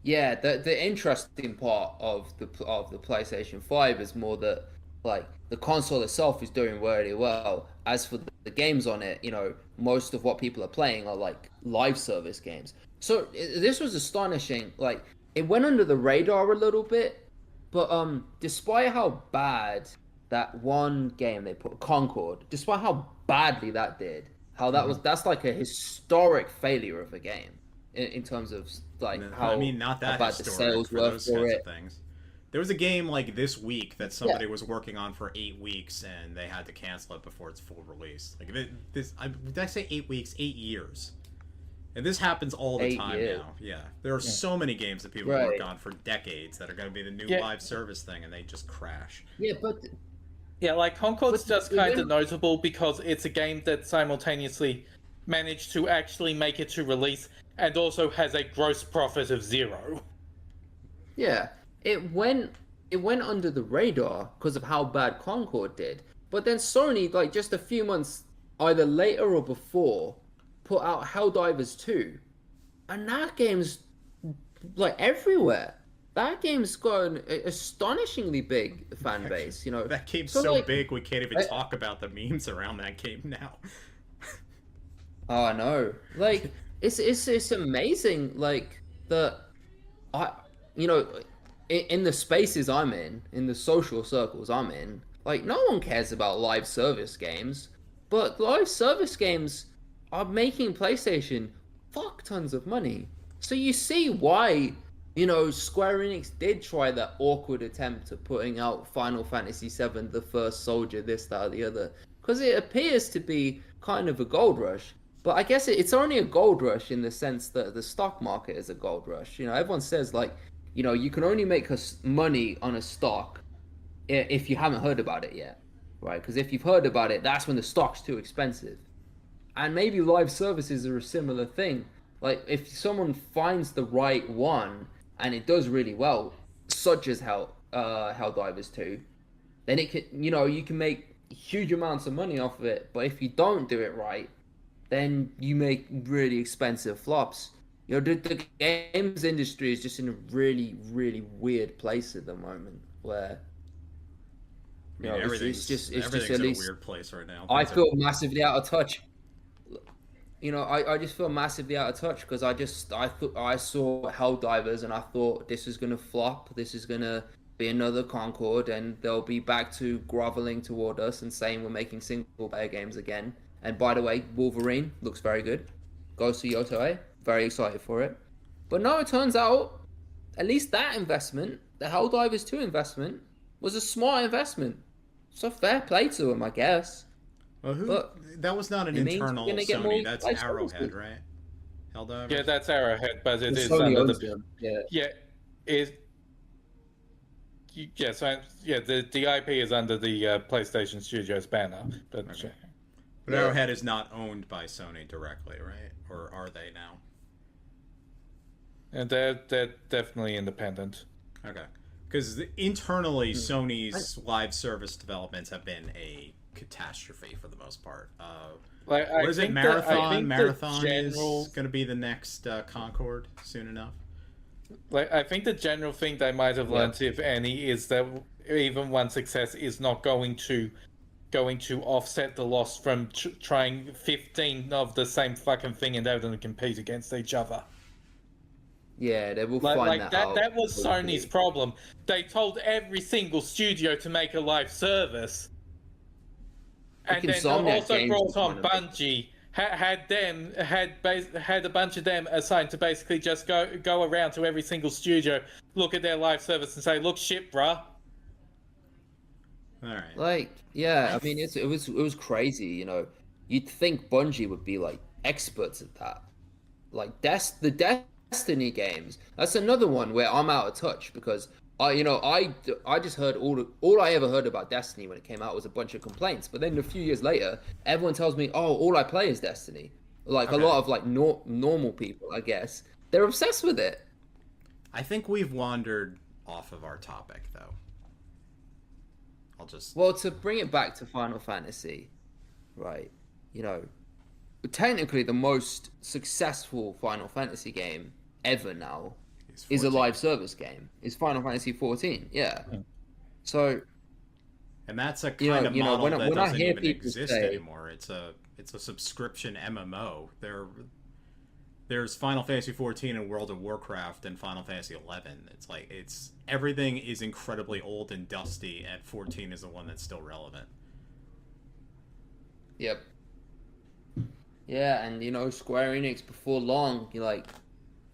Yeah, the interesting part of the PlayStation 5 is more that, like, the console itself is doing really well. As for the games on it, you know, most of what people are playing are, like, live service games. So this was astonishing. Like, it went under the radar a little bit, but despite how bad that one game they put, Concord, despite how badly that did, how that that's like a historic failure of a game in terms of like how, I mean, not that how bad the historic sales for were those for kinds it. of things. There was a game like this week that somebody was working on for 8 weeks, and they had to cancel it before its full release. Like did I say 8 weeks? 8 years. And this happens all the 8 time years. now. Yeah, there are so many games that people work on for decades that are going to be the new live service thing, and they just crash. Yeah, but Yeah, like Concord's just kind of when- notable because it's a game that simultaneously managed to actually make it to release and also has a gross profit of 0. yeah, it went under the radar because of how bad Concord did. But then Sony, like just a few months either later or before, put out Helldivers 2, and that game's like everywhere. That game's got an astonishingly big fan base, you know. That game's So, so like, big we can't even talk about the memes around that game now. Oh, I know. Like it's amazing. Like you know, in the spaces I'm in the social circles I'm in, like no one cares about live service games, but live service games are making PlayStation fuck tons of money. So you see why, you know, Square Enix did try that awkward attempt at putting out Final Fantasy VII, The First Soldier, this, that, or the other, because it appears to be kind of a gold rush. But I guess it's only a gold rush in the sense that the stock market is a gold rush. You know, everyone says like, you know, you can only make money on a stock if you haven't heard about it yet, right? Because if you've heard about it, that's when the stock's too expensive. And maybe live services are a similar thing. Like if someone finds the right one and it does really well, such as Helldivers 2, then it can, you know, you can make huge amounts of money off of it. But if you don't do it right, then you make really expensive flops. You know, the games industry is just in a really, really weird place at the moment where, I mean, everything's just at a weird place right now. I feel massively out of touch. You know, I just feel massively out of touch because I saw Helldivers and I thought this is gonna flop. This is gonna be another Concord, and they'll be back to groveling toward us and saying we're making single player games again. And by the way, Wolverine looks very good. Ghost of Yotoe, very excited for it. But no, it turns out at least that investment, the Helldivers 2 investment, was a smart investment. So fair play to them, I guess. Well, that was not an internal Sony. That's Arrowhead, right? Helldivers? Yeah, that's Arrowhead, but it is Sony under owns them. Yeah. The IP is under the PlayStation Studios banner, but okay. But Arrowhead is not owned by Sony directly, right? Or are they now? And they're definitely independent. Okay. Because internally, Sony's live service developments have been a catastrophe for the most part. What is it? Marathon is going to be the next Concord soon enough. Like, I think the general thing they might have learned, if any, is that even one success is not going to offset the loss from trying 15 of the same fucking thing and having to compete against each other. Yeah, they will find that out. That was Sony's problem. They told every single studio to make a live service, and then also brought on Bungie. Had a bunch of them assigned to basically just go around to every single studio, look at their live service, and say, "Look, shit, bruh." All right. Like, yeah, I mean, it was crazy. You know, you'd think Bungie would be like experts at that. Like the Destiny games. That's another one where I'm out of touch because I just heard all I ever heard about Destiny when it came out was a bunch of complaints. But then a few years later, everyone tells me, "Oh, all I play is Destiny." Like a lot of like normal people, I guess, they're obsessed with it. I think we've wandered off of our topic, though. Well, to bring it back to Final Fantasy, right? You know, technically the most successful Final Fantasy game ever now is a live service game. Is Final Fantasy 14? Yeah. So, and that's a kind of model when that doesn't even people exist say, anymore. It's a subscription MMO. there's Final Fantasy 14 and World of Warcraft and Final Fantasy 11. It's like everything is incredibly old and dusty, and 14 is the one that's still relevant. Yep. Yeah, and Square Enix before long,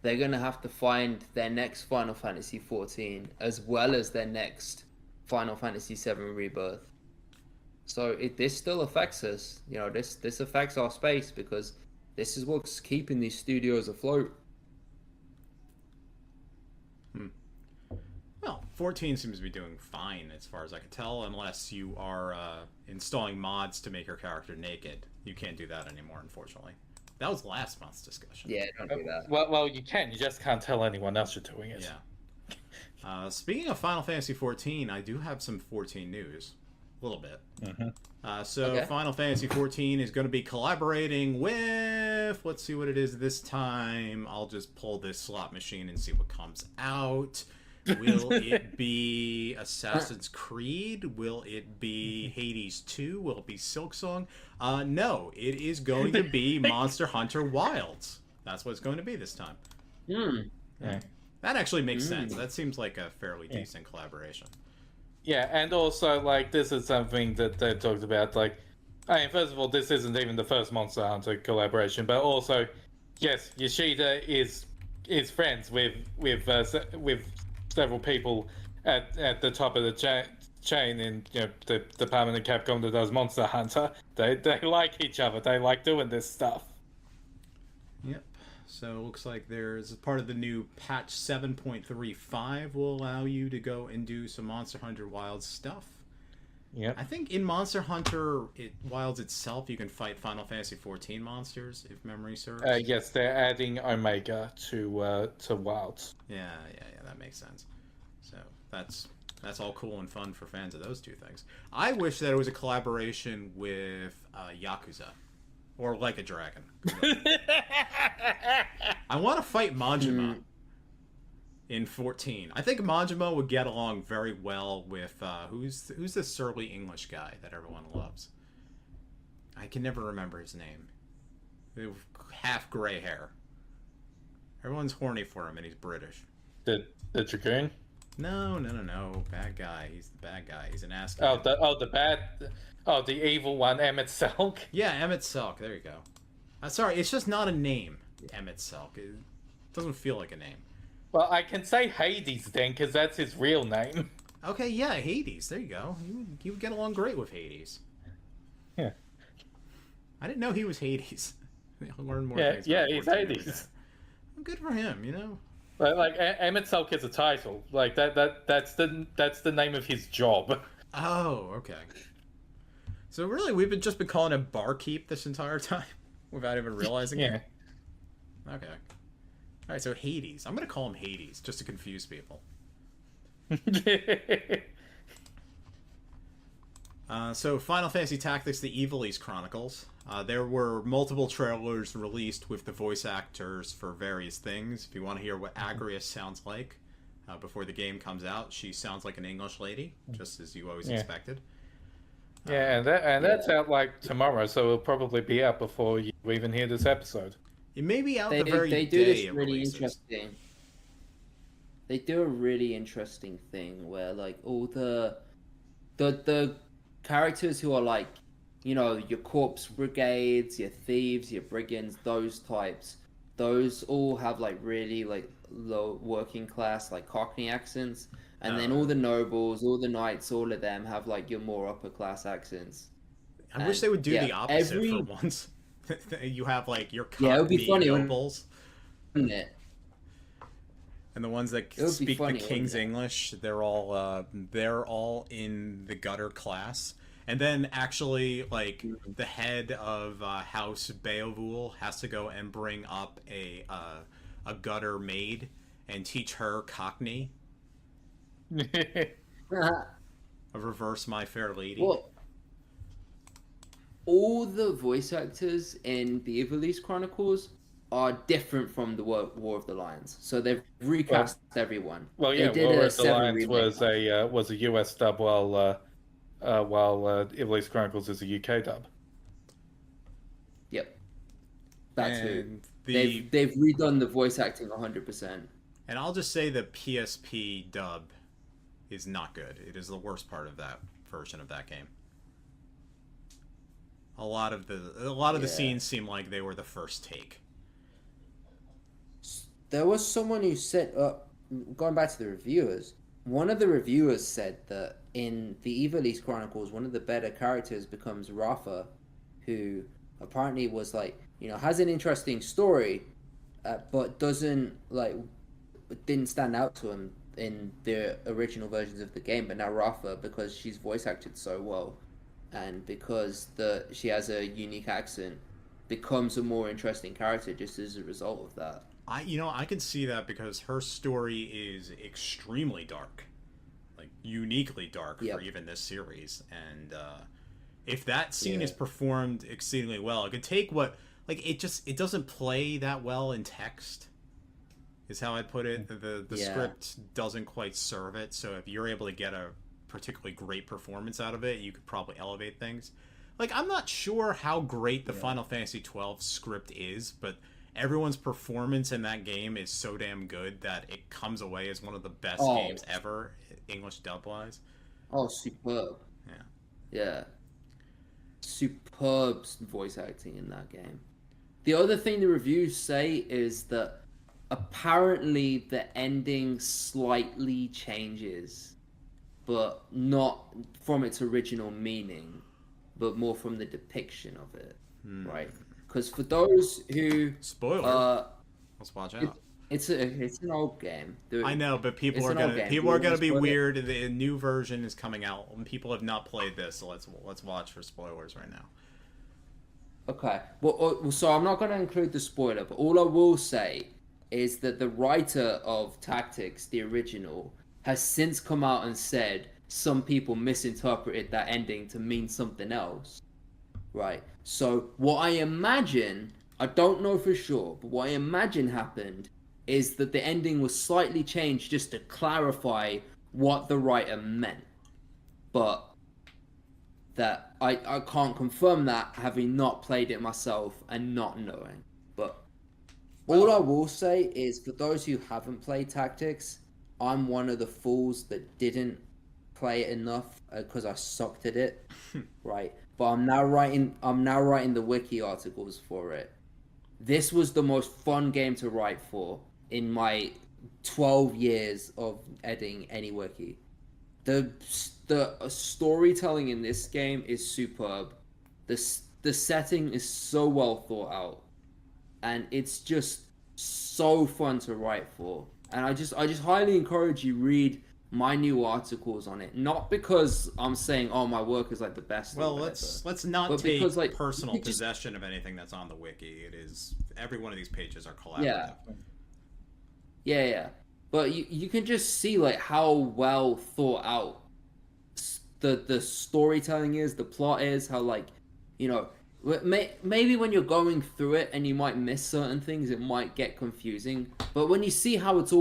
they're gonna have to find their next Final Fantasy 14 as well as their next Final Fantasy 7 Rebirth. So this still affects us. This affects our space because this is what's keeping these studios afloat. Well, 14 seems to be doing fine as far as I can tell, unless you are installing mods to make your character naked. You can't do that anymore, unfortunately. That was last month's discussion. Yeah, don't do that. Well, you can. You just can't tell anyone else you're doing it. Yeah. Speaking of Final Fantasy 14, I do have some 14 news. A little bit. Okay. Final Fantasy 14 is going to be collaborating with... Let's see what it is this time. I'll just pull this slot machine and see what comes out. Will it be Assassin's Creed? Will it be Hades 2? Will it be Silksong? No, it is going to be Monster Hunter Wilds. That's what it's going to be this time. Yeah. That actually makes sense. That seems like a fairly decent collaboration. Yeah, and also, this is something that they've talked about. First of all, this isn't even the first Monster Hunter collaboration, but also, yes, Yoshida is friends with several people at the top of the chain in the department of Capcom that does Monster Hunter. They like each other. They like doing this stuff. Yep. So it looks like there's part of the new patch 7.35 will allow you to go and do some Monster Hunter Wilds stuff. Yeah. I think in Monster Hunter Wilds itself, you can fight Final Fantasy 14 monsters, if memory serves. Yes, they're adding Omega to Wilds. Yeah, that makes sense. So that's all cool and fun for fans of those two things. I wish that it was a collaboration with Yakuza. Or Like a Dragon. I want to fight Majima in 14. I think Majima would get along very well with who's the surly English guy that everyone loves. I can never remember his name. Half gray hair. Everyone's horny for him, and he's British. The Dragoon? No. Bad guy. He's the bad guy. He's an ass. The evil one, Emmett Selk. Yeah, Emmett Selk. There you go. Sorry, it's just not a name, Emmett Selk. It doesn't feel like a name. Well, I can say Hades then, because that's his real name. Okay, yeah, Hades. There you go. You would get along great with Hades. Yeah. I didn't know he was Hades. I'll learn more things. Yeah, he's Hades. Well, good for him, Emmett Selk is a title. That's the name of his job. Oh, okay. So really, we've just been calling him Barkeep this entire time without even realizing it? Okay. Alright, so Hades. I'm going to call him Hades, just to confuse people. So Final Fantasy Tactics: The Evilise Chronicles. There were multiple trailers released with the voice actors for various things. If you want to hear what Agrias sounds like before the game comes out, she sounds like an English lady, just as you always expected. Yeah, and that's out tomorrow, so it'll probably be out before you even hear this episode. It may be out They the very do day this it really releases. interesting. They do a really interesting thing where all the characters who are your corpse brigades, your thieves, your brigands, those types, those all have really low working class Cockney accents. And then all the nobles, all the knights, all of them have your more upper class accents. I wish they would do the opposite for once. You have your it would be Cockney funny, nobles. Wouldn't it? And the ones that speak the King's English, they're all in the gutter class. And then actually, the head of House Beowulf has to go and bring up a gutter maid and teach her Cockney. A reverse My Fair Lady. Well, all the voice actors in the Evilise Chronicles are different from the War of the Lions, so they've recast everyone. Well, yeah, War of the Lions was a US dub, while Evilise Chronicles is a UK dub. Yep, that's who. They've redone the voice acting 100%. And I'll just say the PSP dub is not good. It is the worst part of that version of that game. A lot of the scenes seem like they were the first take. There was someone who said, going back to the reviewers, one of the reviewers said that in the Ivalice Chronicles, one of the better characters becomes Rafa, who apparently was like, has an interesting story, but didn't stand out to him in the original versions of the game. But now Rafa, because she's voice acted so well, and because she has a unique accent, becomes a more interesting character just as a result of that. I can see that because her story is extremely dark, like uniquely dark for even this series. And if that scene is performed exceedingly well, it could take it doesn't play that well in text, is how I'd put it. The script doesn't quite serve it. So if you're able to get a particularly great performance out of it, you could probably elevate things. Like, I'm not sure how great the Final Fantasy XII script is, but everyone's performance in that game is so damn good that it comes away as one of the best games ever, English dub-wise. Oh, superb. Yeah. Yeah. Superb voice acting in that game. The other thing the reviews say is that apparently the ending slightly changes, but not from its original meaning, but more from the depiction of it, right? Because for those who spoiler, let's watch out. It's an old game. I know, but people are gonna be weird. The new version is coming out, and people have not played this, so let's watch for spoilers right now. Okay. Well, so I'm not going to include the spoiler, but all I will say is that the writer of Tactics, the original, has since come out and said some people misinterpreted that ending to mean something else. Right. So what I imagine, I don't know for sure, but what I imagine happened is that the ending was slightly changed just to clarify what the writer meant. But that I can't confirm that, having not played it myself and not knowing. But all I will say is, for those who haven't played Tactics, I'm one of the fools that didn't play it enough because I sucked at it, right? But I'm now writing the wiki articles for it. This was the most fun game to write for in my 12 years of editing any wiki. The storytelling in this game is superb. The setting is so well thought out, and it's just so fun to write for. And I just highly encourage you read my new articles on it. Not because I'm saying, oh, my work is like the best. Well, let's not take personal possession of anything that's on the wiki. It is, every one of these pages are collaborative. Yeah. But you can just see like how well thought out the storytelling is, the plot is, how like, maybe when you're going through it and you might miss certain things, it might get confusing. But when you see how it's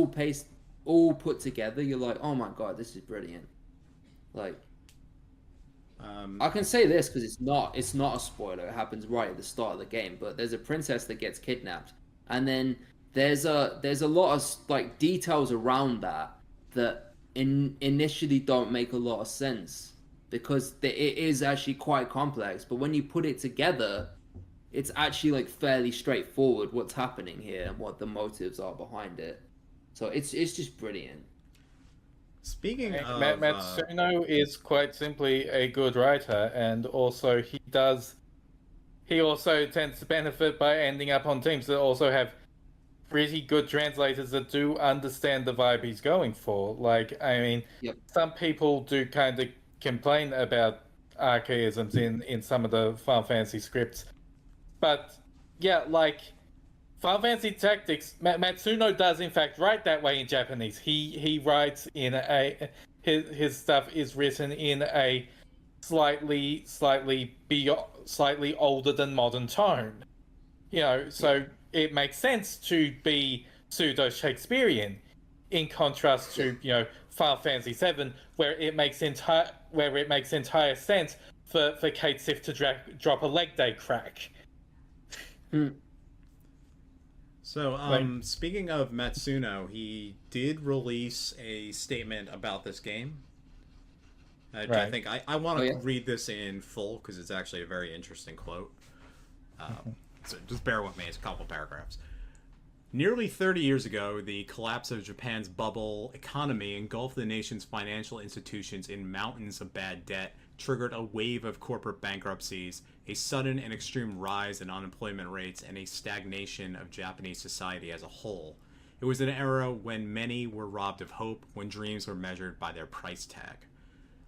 all put together, you're like, oh my god, this is brilliant. Like, I can say this because it's not a spoiler. It happens right at the start of the game. But there's a princess that gets kidnapped, and then there's a lot of like details around that initially don't make a lot of sense, because it is actually quite complex. But when you put it together, it's actually like fairly straightforward what's happening here and what the motives are behind it. So it's just brilliant. Speaking of Matsuno is quite simply a good writer, and also he also tends to benefit by ending up on teams that also have pretty good translators that do understand the vibe he's going for. Like, I mean, some people do kind of complain about archaisms in some of the Final Fantasy scripts, but yeah, like Final Fantasy Tactics, Matsuno does in fact write that way in Japanese. He writes in his stuff is written in a slightly older than modern tone. So it makes sense to be pseudo Shakespearean, in contrast to Final Fantasy VII, where it makes entire sense for Kate Sif to drop a leg day crack. So, speaking of Matsuno, he did release a statement about this game. I think I want to read this in full because it's actually a very interesting quote. So just bear with me, it's a couple paragraphs. Nearly 30 years ago, the collapse of Japan's bubble economy engulfed the nation's financial institutions in mountains of bad debt, triggered a wave of corporate bankruptcies, a sudden and extreme rise in unemployment rates, and a stagnation of Japanese society as a whole. It was an era when many were robbed of hope, when dreams were measured by their price tag.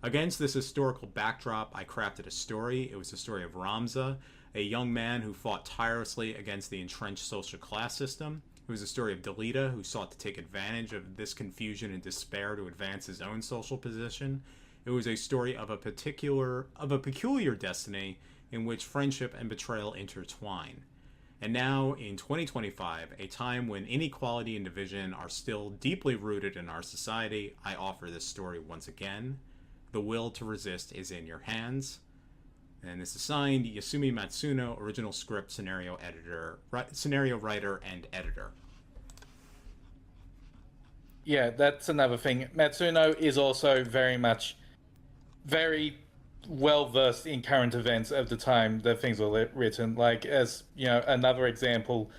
Against this historical backdrop, I crafted a story. It was the story of Ramza, a young man who fought tirelessly against the entrenched social class system. It was a story of Delita, who sought to take advantage of this confusion and despair to advance his own social position. It was a story of a peculiar destiny in which friendship and betrayal intertwine. And now, in 2025, a time when inequality and division are still deeply rooted in our society, I offer this story once again. The will to resist is in your hands. And this is signed Yasumi Matsuno, original script, scenario writer, and editor. Yeah, that's another thing. Matsuno is also very well versed in current events of the time that things were written. Like, as you know, another example,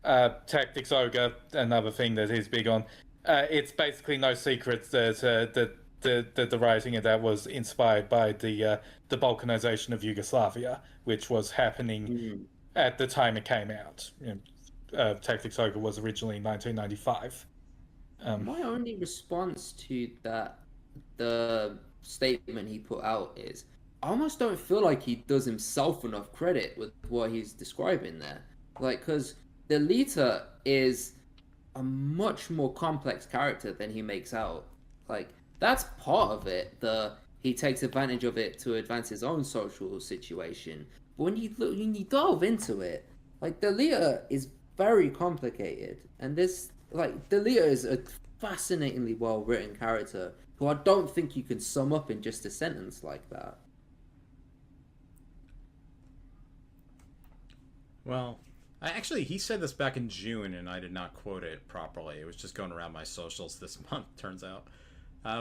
Tactics Ogre, another thing that he's big on. It's basically no secret that the writing of that was inspired by the balkanization of Yugoslavia, which was happening at the time it came out. Tactics Ogre was originally 1995. My only response to that, the statement he put out, is I almost don't feel like he does himself enough credit with what he's describing there. Like, because Delita is a much more complex character than he makes out. Like, that's part of it. He takes advantage of it to advance his own social situation. But when you delve into it, like, Delita is very complicated, and Delita is a fascinatingly well written character who I don't think you can sum up in just a sentence like that. Well, he said this back in June, and I did not quote it properly. It was just going around my socials this month, turns out.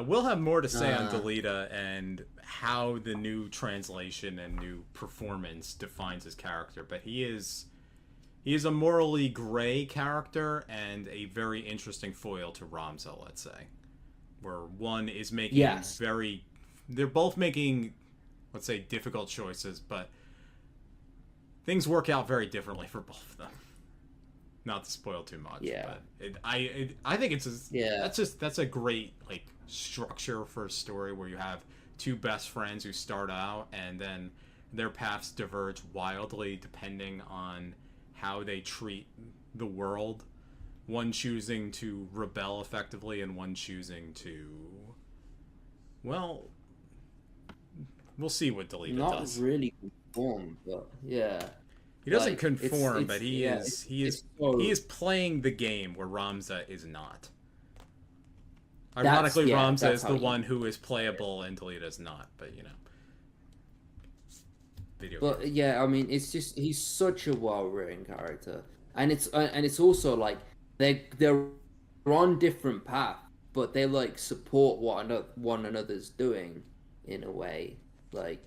We'll have more to say on Delita and how the new translation and new performance defines his character, but he is a morally gray character and a very interesting foil to Ramza, let's say, where one is making they're both making, let's say, difficult choices, but things work out very differently for both of them. Not to spoil too much, but I think that's a great structure for a story where you have two best friends who start out and then their paths diverge wildly depending on how they treat the world. One choosing to rebel effectively and one choosing to, well, we'll see what Delita does. Not really conform, but yeah. He doesn't conform, but he is playing the game where Ramza is not. Ironically, Ramza is the one who is playable and Delita is not, but yeah, I mean, it's just he's such a well-written character, and it's also like they're on different paths, but they support what one another's doing in a way. Like,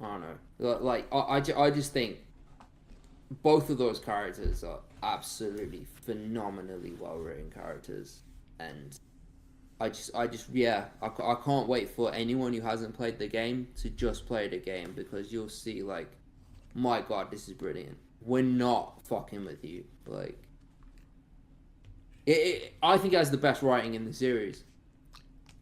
I don't know, like I just think both of those characters are absolutely phenomenally well-written characters, and I can't wait for anyone who hasn't played the game to just play the game, because you'll see, like, my god, this is brilliant. We're not fucking with you. Like, I think it has the best writing in the series.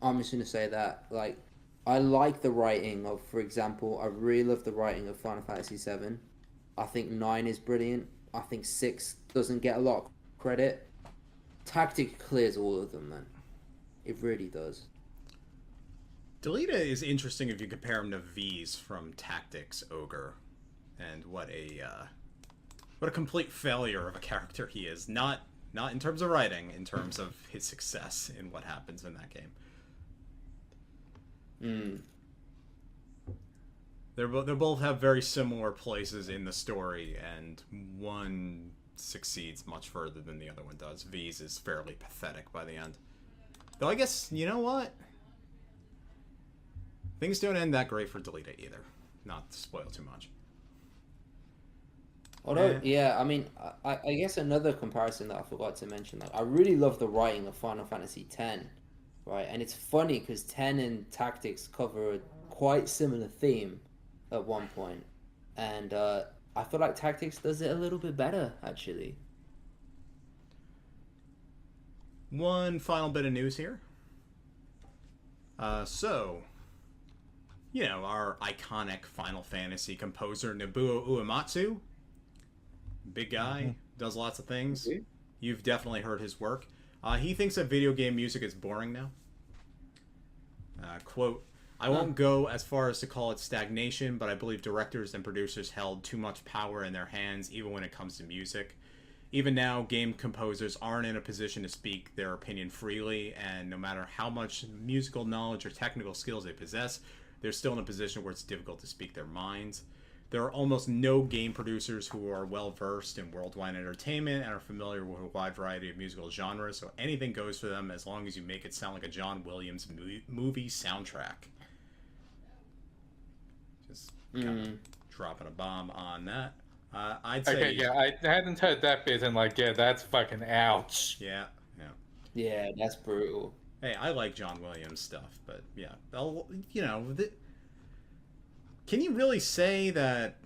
I'm just gonna say that. Like, I like the writing of, for example, I really love the writing of Final Fantasy VII. I think 9 is brilliant. I think 6 doesn't get a lot of credit. Tactic clears all of them, man. It really does. Delita is interesting if you compare him to V's from Tactics Ogre, and what a complete failure of a character he is. Not in terms of writing, in terms of his success in what happens in that game. They both have very similar places in the story, and one succeeds much further than the other one does. V's is fairly pathetic by the end. Though I guess, you know what? Things don't end that great for Delete It either. Not to spoil too much. Although, yeah, I mean, I guess another comparison that I forgot to mention, like, I really love the writing of Final Fantasy X, right? And it's funny because 10 and Tactics cover a quite similar theme at one point. And I feel like Tactics does it a little bit better, actually. One final bit of news here. So, you know, our iconic Final Fantasy composer, Nobuo Uematsu, big guy, does lots of things. You've definitely heard his work. He thinks that video game music is boring now. Quote, I won't go as far as to call it stagnation, but I believe directors and producers held too much power in their hands, even when it comes to music. Even now, game composers aren't in a position to speak their opinion freely, and no matter how much musical knowledge or technical skills they possess, they're still in a position where it's difficult to speak their minds. There are almost no game producers who are well-versed in worldwide entertainment and are familiar with a wide variety of musical genres, so anything goes for them as long as you make it sound like a John Williams movie soundtrack. Just kind of dropping a bomb on that. I'd say... Okay, yeah, I hadn't heard that bit, and like, yeah, that's fucking ouch. Yeah. Yeah, that's brutal. Hey, I like John Williams stuff, but yeah. You know, can you really say that,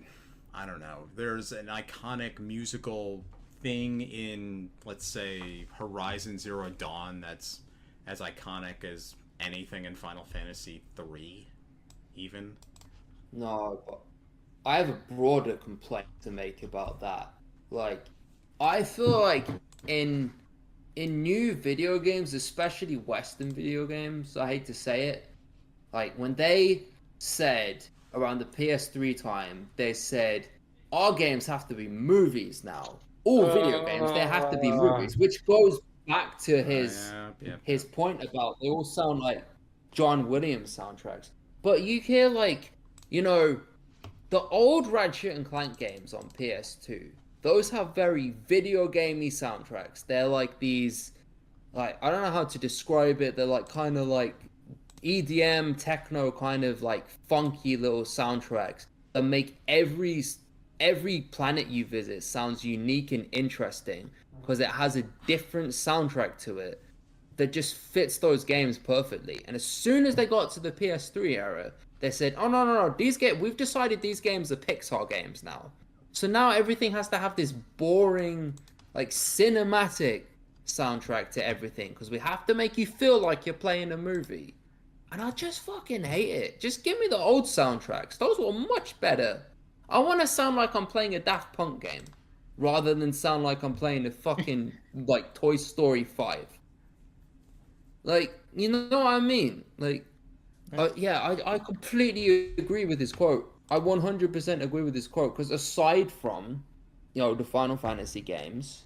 I don't know, there's an iconic musical thing in, let's say, Horizon Zero Dawn that's as iconic as anything in Final Fantasy III, even? No, but I have a broader complaint to make about that. Like, I feel like in new video games, especially Western video games, I hate to say it, like when they said around the PS3 time, they said our games have to be movies now. All video games, they have to be movies, which goes back to his point about they all sound like John Williams soundtracks. But you hear like, you know, the old Ratchet and Clank games on PS2, those have very video gamey soundtracks. They're like these, like, I don't know how to describe it. They're like kind of like EDM, techno, kind of like funky little soundtracks that make every planet you visit sounds unique and interesting because it has a different soundtrack to it that just fits those games perfectly. And as soon as they got to the PS3 era, they said, oh, no, we've decided these games are Pixar games now. So now everything has to have this boring, like, cinematic soundtrack to everything because we have to make you feel like you're playing a movie. And I just fucking hate it. Just give me the old soundtracks. Those were much better. I want to sound like I'm playing a Daft Punk game rather than sound like I'm playing a fucking, like, Toy Story 5. Like, you know what I mean? Like, I completely agree with this quote. I 100% agree with this quote because aside from, you know, the Final Fantasy games,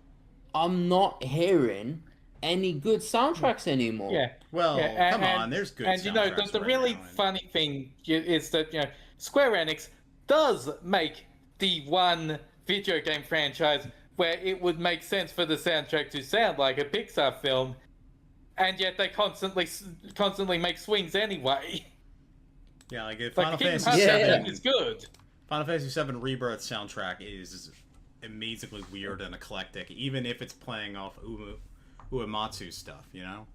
I'm not hearing any good soundtracks anymore. Yeah. Well, come on, there's good soundtracks. And you know, the really funny thing is that, you know, Square Enix does make the one video game franchise where it would make sense for the soundtrack to sound like a Pixar film, and yet they constantly make swings anyway. Yeah, like if Like Final the Fantasy Kingdom VII is good. Final Fantasy VII Rebirth soundtrack is amazingly weird and eclectic, even if it's playing off Uematsu stuff, you know?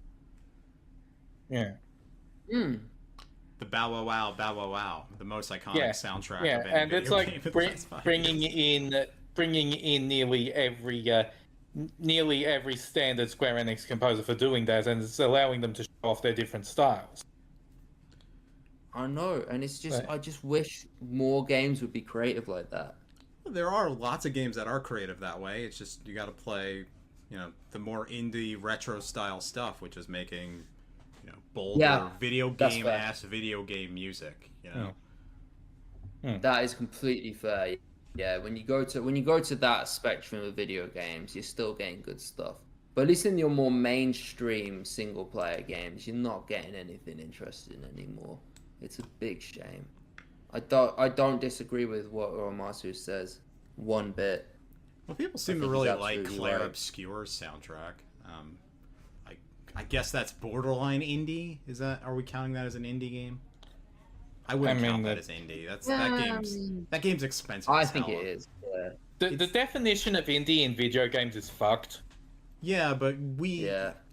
Yeah. The Bow Wow Wow, Bow Wow Wow, the most iconic soundtrack Yeah, of any and video it's like game in the last 5 bringing years. in nearly every standard Square Enix composer for doing that, and it's allowing them to show off their different styles. I know, and it's just, Right. I just wish more games would be creative like that. There are lots of games that are creative that way. It's just you got to play, you know, the more indie retro style stuff, which is making, you know, bolder video game ass video game music. You know, That is completely fair. Yeah, when you go to that spectrum of video games, you're still getting good stuff. But at least in your more mainstream single player games, you're not getting anything interesting anymore. It's a big shame. I don't disagree with what Uematsu says one bit. Well, people seem to think really he's like absolutely Claire right. Obscure's soundtrack. I guess that's borderline indie. Are we counting that as an indie game? I wouldn't count that as indie. That game's expensive. I as think hell. it is. Yeah. The definition of indie in video games is fucked. Yeah, but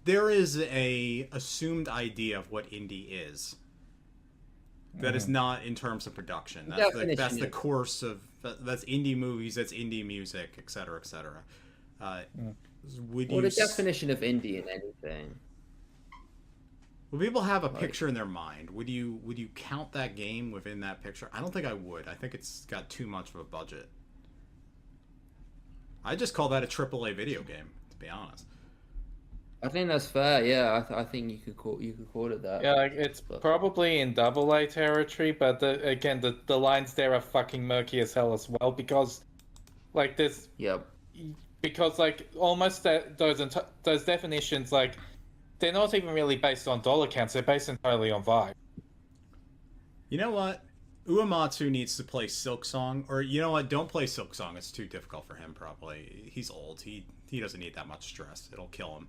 there is a assumed idea of what indie is. That is not in terms of production. That's the course of that's indie movies. That's indie music, etc., etc. The definition of indie in anything? Well, people have a picture in their mind. Would you count that game within that picture? I don't think I would. I think it's got too much of a budget. I just call that a AAA video game, to be honest. I think that's fair. Yeah, I think you could call it that. Yeah, like it's probably in AA territory, but the lines there are fucking murky as hell as well because, like, there's because like almost those definitions, like, they're not even really based on dollar counts. They're based entirely on vibe. You know what? Uematsu needs to play Silksong, or you know what? Don't play Silksong. It's too difficult for him. Probably he's old. He doesn't need that much stress. It'll kill him.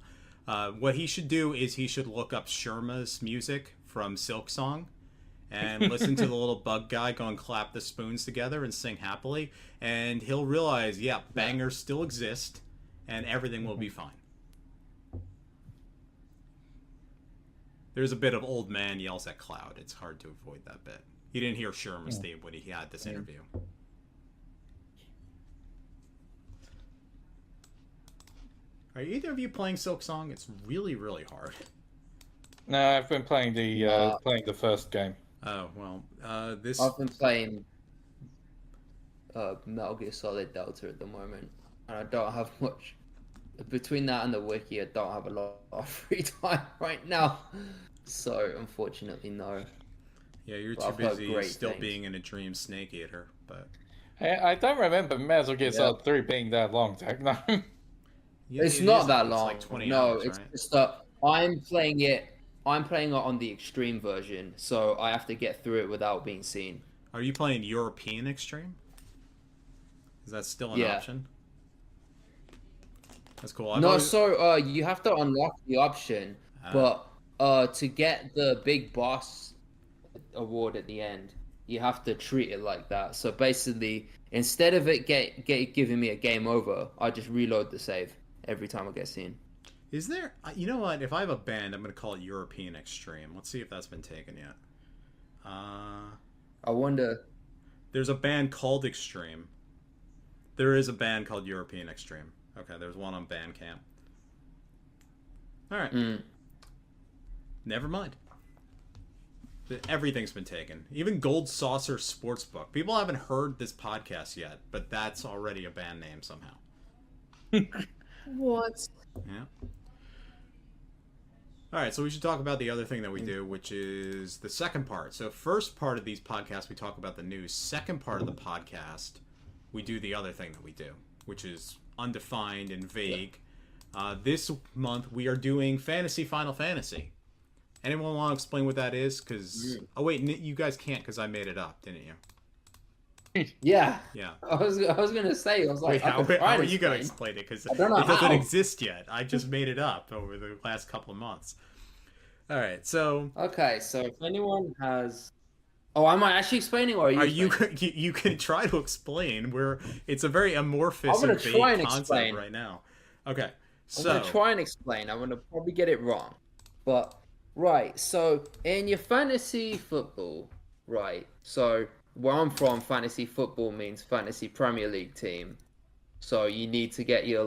What he should do is he should look up Sherma's music from Silksong and listen to the little bug guy go and clap the spoons together and sing happily, and he'll realize, bangers still exist, and everything will be fine. There's a bit of old man yells at cloud. It's hard to avoid that bit. You didn't hear Sherma's theme when he had this interview. Are either of you playing Silksong? It's really, really hard. No, I've been playing the first game. Oh, well, I've been playing Metal Gear Solid Delta at the moment, and I don't have much. Between that and the wiki, I don't have a lot of free time right now. So, unfortunately, no. Yeah, you're too busy still being in a dream Snake Eater, but... I don't remember Metal Gear Solid 3 being that long, Techno. Yeah, it's not that long. It's like 20 hours, it's right? just that I'm playing it on the extreme version, so I have to get through it without being seen. Are you playing European Extreme? Is that still an option? That's cool. You have to unlock the option, but to get the big boss award at the end, you have to treat it like that. So basically, instead of it giving me a game over, I just reload the save every time I get seen. Is there... You know what? If I have a band, I'm going to call it European Extreme. Let's see if that's been taken yet. I wonder... There's a band called Extreme. There is a band called European Extreme. Okay, there's one on Bandcamp. Alright. Never mind. Everything's been taken. Even Gold Saucer Sportsbook. People haven't heard this podcast yet, but that's already a band name somehow. What? Yeah. Alright, so we should talk about the other thing that we do, which is the second part. So first part of these podcasts, we talk about the news. Second part of the podcast, we do the other thing that we do, which is undefined and vague. This month, we are doing Fantasy Final Fantasy. Anyone want to explain what that is? Because oh wait, you guys can't because I made it up, didn't you? Yeah. Yeah. I was gonna say. I was like, wait, how are you gonna explain it? Because it doesn't exist yet. I just made it up over the last couple of months. All right, so. Okay, so if anyone has. Oh, am I actually explaining, or are you? You can try to explain. It's a very amorphous and vague concept right now. Okay, so. I'm gonna try and explain. I'm gonna probably get it wrong, but. Right, so in your fantasy football, right, so where I'm from, fantasy football means fantasy Premier League team. So you need to get you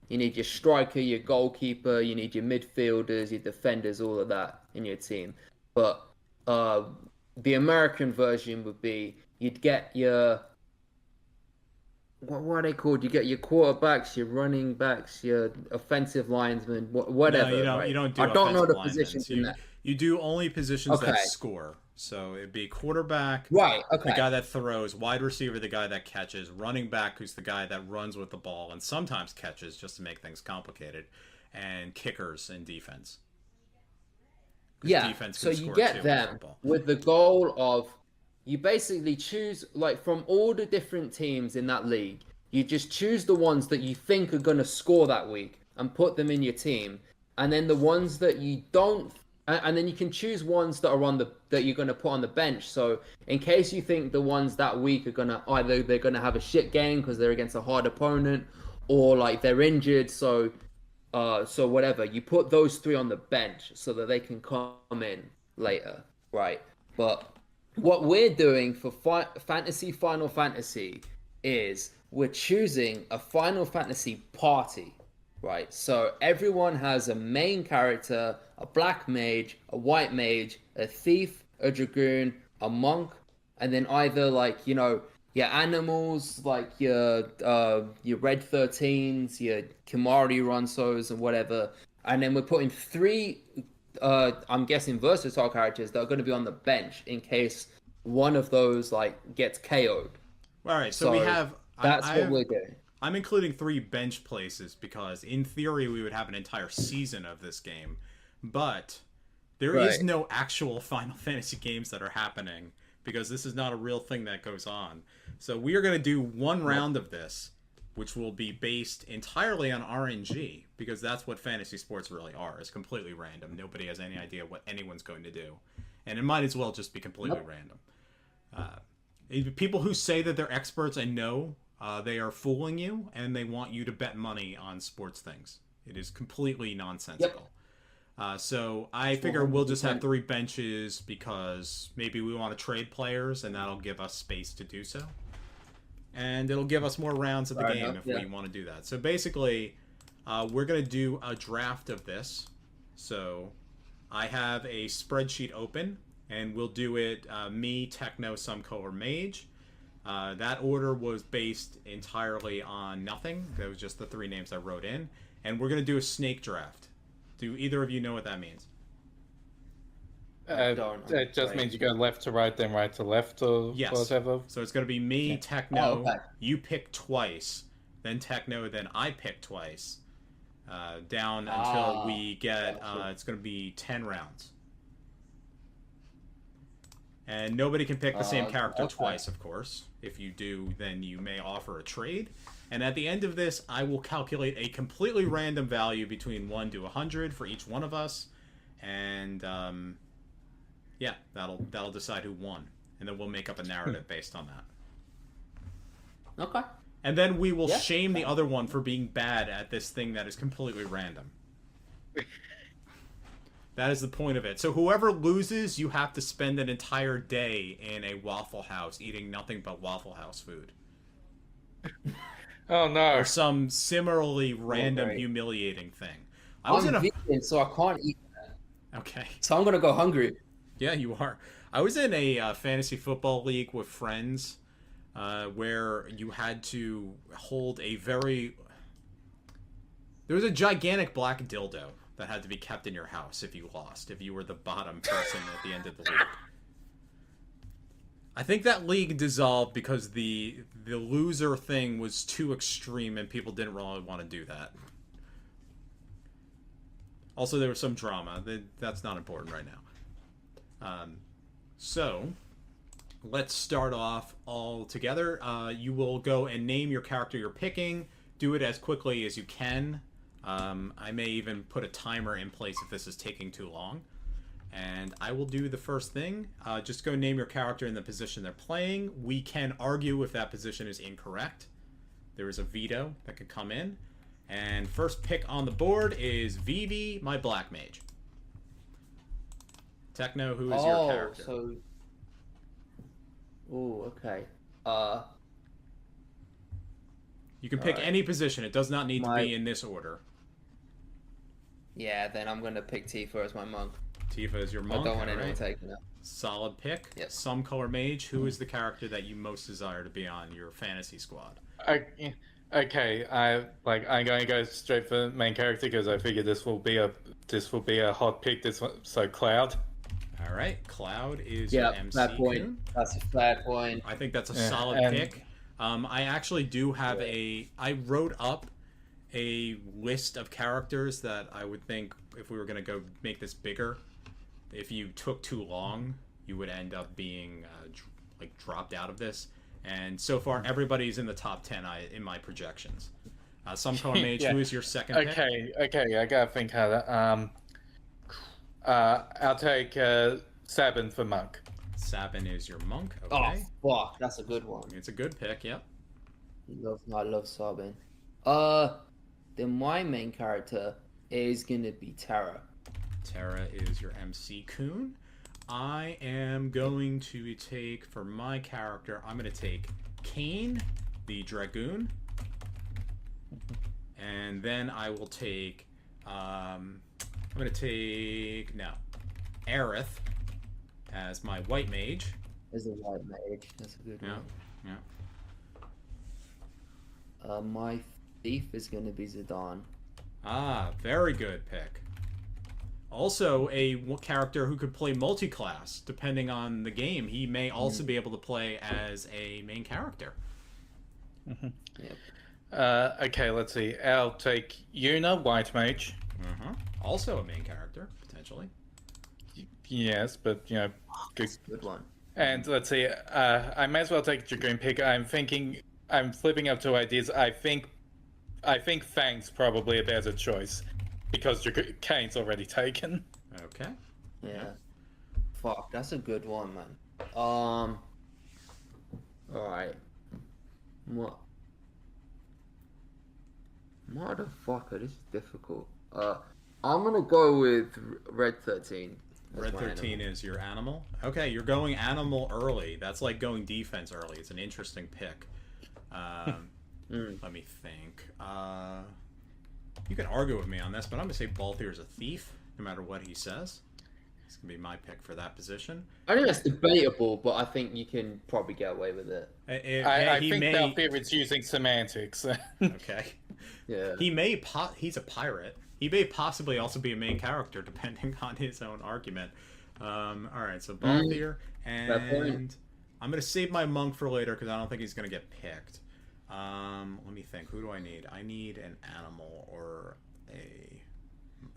need your striker, your goalkeeper, you need your midfielders, your defenders, all of that in your team. But the American version would be you'd get your... What are they called? You get your quarterbacks, your running backs, your offensive linesmen, whatever. No, right? you don't do I don't know the linemen. positions in that. You do only positions that score. So it'd be quarterback, right? Okay. The guy that throws, wide receiver, the guy that catches, running back, who's the guy that runs with the ball and sometimes catches just to make things complicated, and kickers and defense. Yeah. So you get them with the goal of. You basically choose, like, from all the different teams in that league, You just choose the ones that you think are going to score that week and put them in your team. And then the ones that you don't, and then you can choose ones that are that you're going to put on the bench. So in case you think the ones that week are going to they're going to have a shit game because they're against a hard opponent, or like they're injured. So whatever, you put those 3 on the bench so that they can come in later, right? But what we're doing for Final Fantasy is we're choosing a Final Fantasy party, right? So everyone has a main character, a black mage, a white mage, a thief, a dragoon, a monk, and then either like, your animals, like your Red 13s, your Kimari Ronsos and whatever. And then we're putting 3, I'm guessing versatile characters that are going to be on the bench in case one of those like gets KO'd. All right, so we have... That's what we're doing. I'm including 3 bench places because in theory we would have an entire season of this game. But there is no actual Final Fantasy games that are happening because this is not a real thing that goes on. So we are going to do 1 round of this, which will be based entirely on RNG, because that's what fantasy sports really are. It's completely random. Nobody has any idea what anyone's going to do. And it might as well just be completely random. People who say that they're experts and know, they are fooling you, and they want you to bet money on sports things. It is completely nonsensical. So I figure we'll just have 3 benches because maybe we want to trade players, and that'll give us space to do so. And it'll give us more rounds of the game if we want to do that. So basically, we're going to do a draft of this. So I have a spreadsheet open, and we'll do it me, Techno, SomeColourMage. That order was based entirely on nothing. That was just the 3 names I wrote in. And we're going to do a snake draft. Do either of you know what that means? It just means you go left to right, then right to left, or whatever. So it's going to be me, Techno, you pick twice, then Techno, then I pick twice, down until we get, it's going to be 10 rounds. And nobody can pick the same character twice, of course. If you do, then you may offer a trade. And at the end of this, I will calculate a completely random value between 1 to 100 for each one of us. And, yeah, that'll decide who won. And then we'll make up a narrative based on that. Okay. And then we will shame the other one for being bad at this thing that is completely random. That is the point of it. So whoever loses, you have to spend an entire day in a Waffle House eating nothing but Waffle House food. Oh no. Or some similarly random, humiliating thing. I'm vegan, so I can't eat that. Okay. So I'm going to go hungry. Yeah, you are. I was in a fantasy football league with friends where you had to hold a very... There was a gigantic black dildo that had to be kept in your house if you lost, if you were the bottom person at the end of the league. I think that league dissolved because the loser thing was too extreme and people didn't really want to do that. Also, there was some drama. That's not important right now. So, let's start off all together. You will go and name your character you're picking. Do it as quickly as you can. I may even put a timer in place if this is taking too long. And I will do the first thing. Just go name your character in the position they're playing. We can argue if that position is incorrect. There is a veto that could come in. And first pick on the board is Vivi, my black mage. Techno, who is your character? Okay. You can pick any position. It does not need to be in this order. Yeah, then I'm going to pick Tifa as my monk. Tifa is your monk. I don't want anyone taking it. Solid pick. Yes. SomeColourMage, who is the character that you most desire to be on your fantasy squad? Okay, I'm going to go straight for main character because I figure this will be a hot pick. So Cloud. All right, Cloud is your MC. Fair point. That's a fair point. I think that's a solid pick. I actually do have I wrote up a list of characters that I would think if we were going to go make this bigger, if you took too long, you would end up being dropped out of this. And so far, everybody's in the top 10 in my projections. SomeColourMage, Yeah. who is your second pick? Okay, I gotta think how to. I'll take Sabin for Monk. Sabin is your monk. Oh Okay. fuck, that's a good one. It's a good pick, yep. I love Sabin. Then my main character is gonna be Terra. Terra is your MC Coon. I am going to take, for my character, I'm going to take Kane, the Dragoon. And then I will take, Aerith as my white mage. As a white mage, that's a good Yeah, one. yeah. My thief is gonna be Zidane. Ah, very good pick. Also, a character who could play multi-class, depending on the game. He may also be able to play as a main character. Mm-hmm. Yep. Okay, let's see. I'll take Yuna, White Mage. Also a main character, potentially. Yes, but good. Good one. And let's see. I may as well take Dragoon pick. I'm flipping up two ideas. I think Fang's probably a better choice. Because Kane's already taken. Okay. Yeah. Fuck, that's a good one, man. Alright. Motherfucker, this is difficult. I'm gonna go with Red 13. Red 13 is your animal. Okay, you're going animal early. That's like going defense early. It's an interesting pick. Let me think. You can argue with me on this, but I'm going to say Balthier is a thief, no matter what he says. It's going to be my pick for that position. I think that's debatable, but I think you can probably get away with it. I think Balthier is using semantics. Okay. Yeah. He's a pirate. He may possibly also be a main character, depending on his own argument. Alright, so Balthier, and I'm going to save my monk for later, because I don't think he's going to get picked. Let me think. Who do I need? I need an animal or a...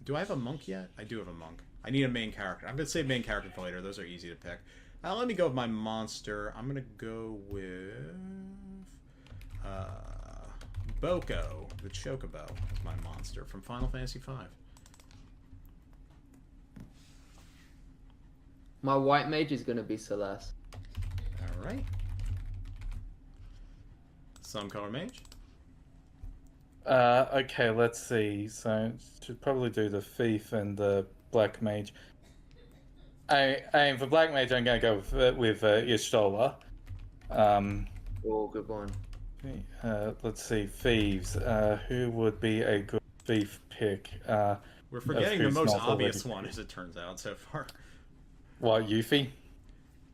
Do I have a monk yet? I do have a monk. I need a main character. I'm going to save main character for later. Those are easy to pick. Let me go with my monster. I'm going to go with... Boko, the Chocobo, is my monster from Final Fantasy V. My white mage is going to be Celeste. Alright. SomeColourMage. Okay, let's see. So should probably do the thief and the black mage. For black mage, I'm gonna go with Y'shtola. Oh, good one. Let's see, thieves. Who would be a good thief pick? We're forgetting the most obvious one, as it turns out so far. What, Yuffie?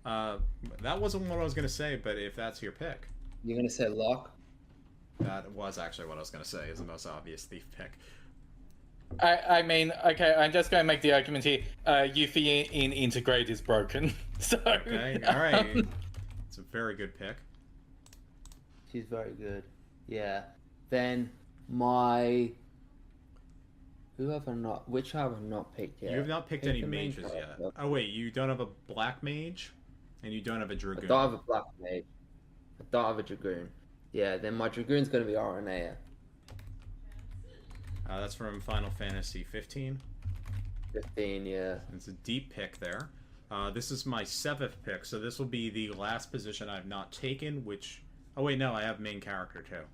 That wasn't what I was gonna say, but if that's your pick. You're gonna say Locke? That was actually what I was going to say, is the most obvious thief pick. I mean, okay, I'm just going to make the argument here. Yuffie in Integrate is broken. So, okay, alright. It's a very good pick. She's very good. Yeah. Then my... Which have I not picked yet? You have not picked any mages yet. Oh wait, you don't have a black mage? And you don't have a dragoon. I don't have a black mage. I don't have a dragoon. Yeah, then my dragoon's gonna be Aranea. That's from Final Fantasy 15. 15, yeah. It's a deep pick there. This is my 7th pick, so this will be the last position I've not taken, which... Oh wait, no, I have main character too.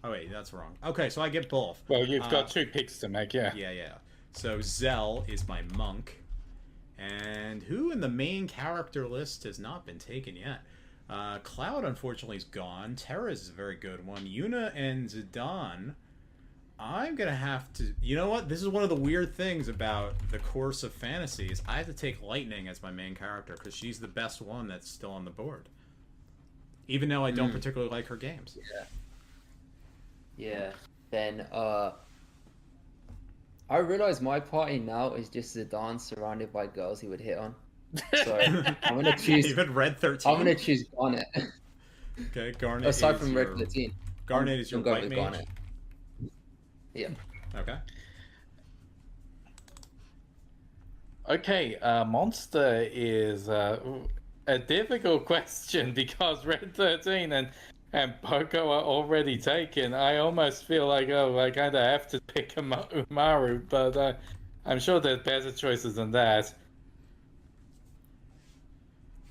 Oh wait, that's wrong. Okay, so I get both. Well, you've got 2 picks to make, yeah. Yeah. So Zell is my monk. And who in the main character list has not been taken yet? Cloud, unfortunately, is gone. Terra's is a very good one. Yuna and Zidane, I'm going to have to... You know what? This is one of the weird things about the course of fantasies. I have to take Lightning as my main character, because she's the best one that's still on the board. Even though I don't particularly like her games. Yeah. Then, I realize my party now is just Zidane surrounded by girls he would hit on. So I'm gonna choose. Even Red 13. I'm gonna choose Garnet. Okay, Garnet. Aside from Red 13. Garnet is your white mage. Garnet. Yeah. Okay. Okay, monster is a difficult question because Red 13 and Poco are already taken. I almost feel like, I kind of have to pick Umaru, but I'm sure there's better choices than that.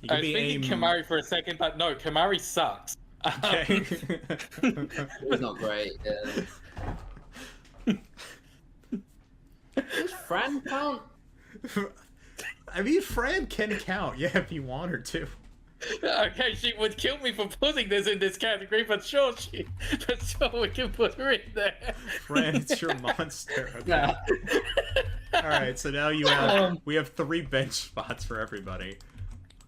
I was thinking Kamari for a second, but no, Kamari sucks. Okay. He's not great. Yeah. Does Fran count? I mean, Fran can count, yeah, if you want her to. Okay, she would kill me for putting this in this category, but sure, we can put her in there. Fran, it's your monster. Okay. Yeah. All right, so now we have 3 bench spots for everybody.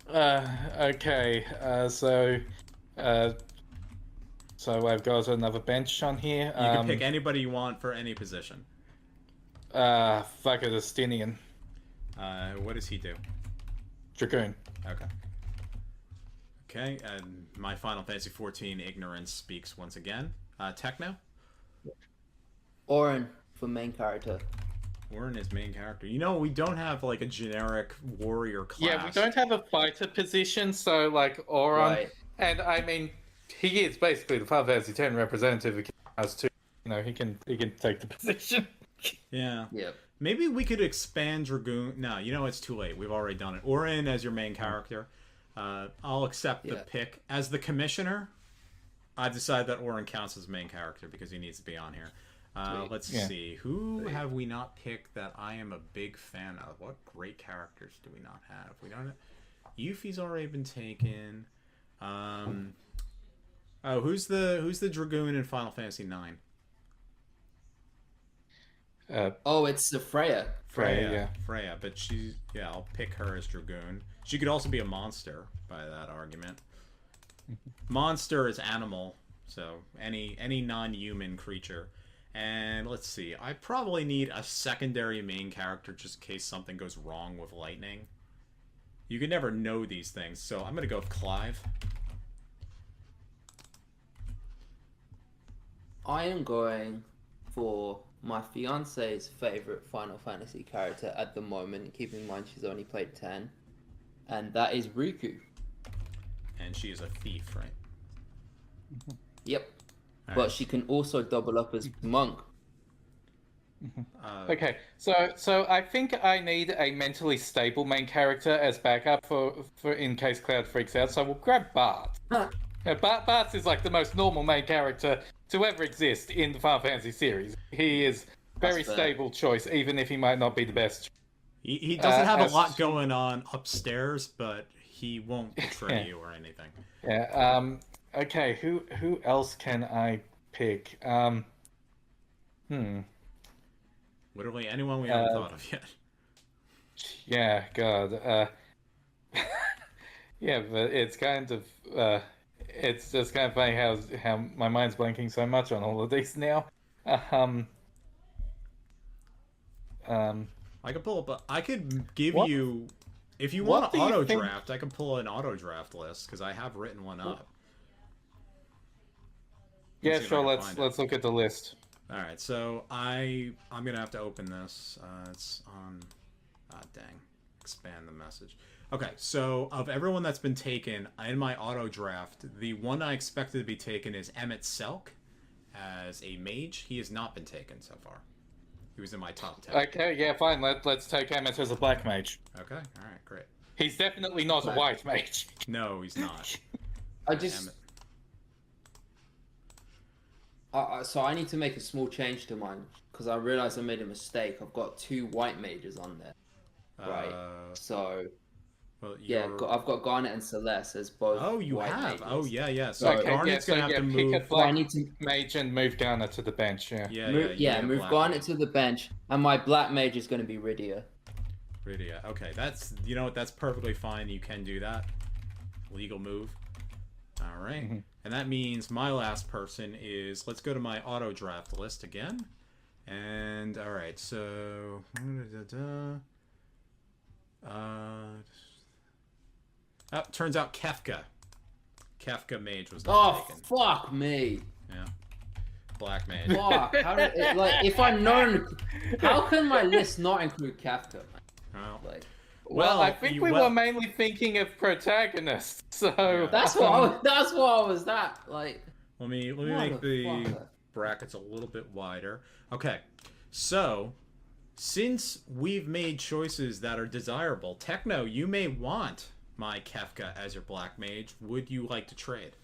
Okay, so I've got another bench on here. You can pick anybody you want for any position. Fuck it, Astinian. What does he do? Dragoon. Okay. Okay, and my Final Fantasy XIV ignorance speaks once again. Techno? Orin for main character. Orin is main character. You know, we don't have like a generic warrior class. Yeah, we don't have a fighter position, so like Orin, Right. and I mean, he is basically the Final Fantasy X representative. He has to, he can take the position. Yeah. Yep. Maybe we could expand Dragoon. No, it's too late. We've already done it. Orin as your main character. I'll accept the pick. As the commissioner, I've decided that Orin counts as main character because he needs to be on here. Let's see. Who have we not picked that I am a big fan of? What great characters do we not have? We don't have... Yuffie's already been taken. Who's the Dragoon in Final Fantasy IX? It's Freya. Freya, Freya, but I'll pick her as Dragoon. She could also be a monster by that argument. Monster is animal, so any non-human creature. And let's see, I probably need a secondary main character just in case something goes wrong with lightning. You can never know these things, so I'm gonna go with Clive. I am going for my fiance's favorite Final Fantasy character at the moment, keeping in mind she's only played 10, and that is Riku. And she is a thief, right? Yep. All But right. she can also double up as monk. Okay, so I think I need a mentally stable main character as backup for in case Cloud freaks out. So we'll grab Bart. Bart is like the most normal main character to ever exist in the Final Fantasy series. He is very That's fair. stable choice, even if he might not be the best. He doesn't have a as- lot going on upstairs, but he won't betray you or anything. Yeah. Okay. Who else can I pick? Literally anyone we haven't thought of yet. Yeah. God. Yeah, but it's kind of. It's just kind of funny how my mind's blanking so much on all of these now. I could pull up. I could give What- you, if you what want do an you auto think- draft. I can pull an auto draft list because I have written one up. Yeah, see if I sure. can Let's find it. look at the list. All right, so I'm gonna have to open this. It's on. Dang, expand the message. Okay, so of everyone that's been taken in my auto draft, the one I expected to be taken is Emmett Selk as a mage. He has not been taken so far. He was in my top 10. Okay, yeah, fine. Let's take Emmett as a black mage. Okay, all right, great. He's definitely not a white mage. No, he's not. I just... Emmett. So I need to make a small change to mine, because I realized I made a mistake. I've got 2 white mages on there. Right. So... Well, Yeah, I've got Garnet and Celeste as both. Oh, you white have. mages. Oh, yeah. So Okay, Garnet's gonna have to pick move. a black I need to mage and move Garnet to the bench. Yeah. move Black Garnet mage. to the bench, and my black mage is going to be Rydia. Rydia. Okay, that's that's perfectly fine. You can do that. Legal move. All right. And that means my last person is. Let's go to my auto draft list again. And all right, so. Turns out Kefka mage was not Oh taken. fuck me! Yeah. Black mage. Fuck! How did if I'd known, how can my list not include Kafka? Man? Well, Like, Well, I think we were mainly thinking of protagonists, so... Yeah. That's what I was like... Let me make the brackets a little bit wider. Okay, so... Since we've made choices that are desirable, Techno, you may want my Kefka as your black mage. Would you like to trade?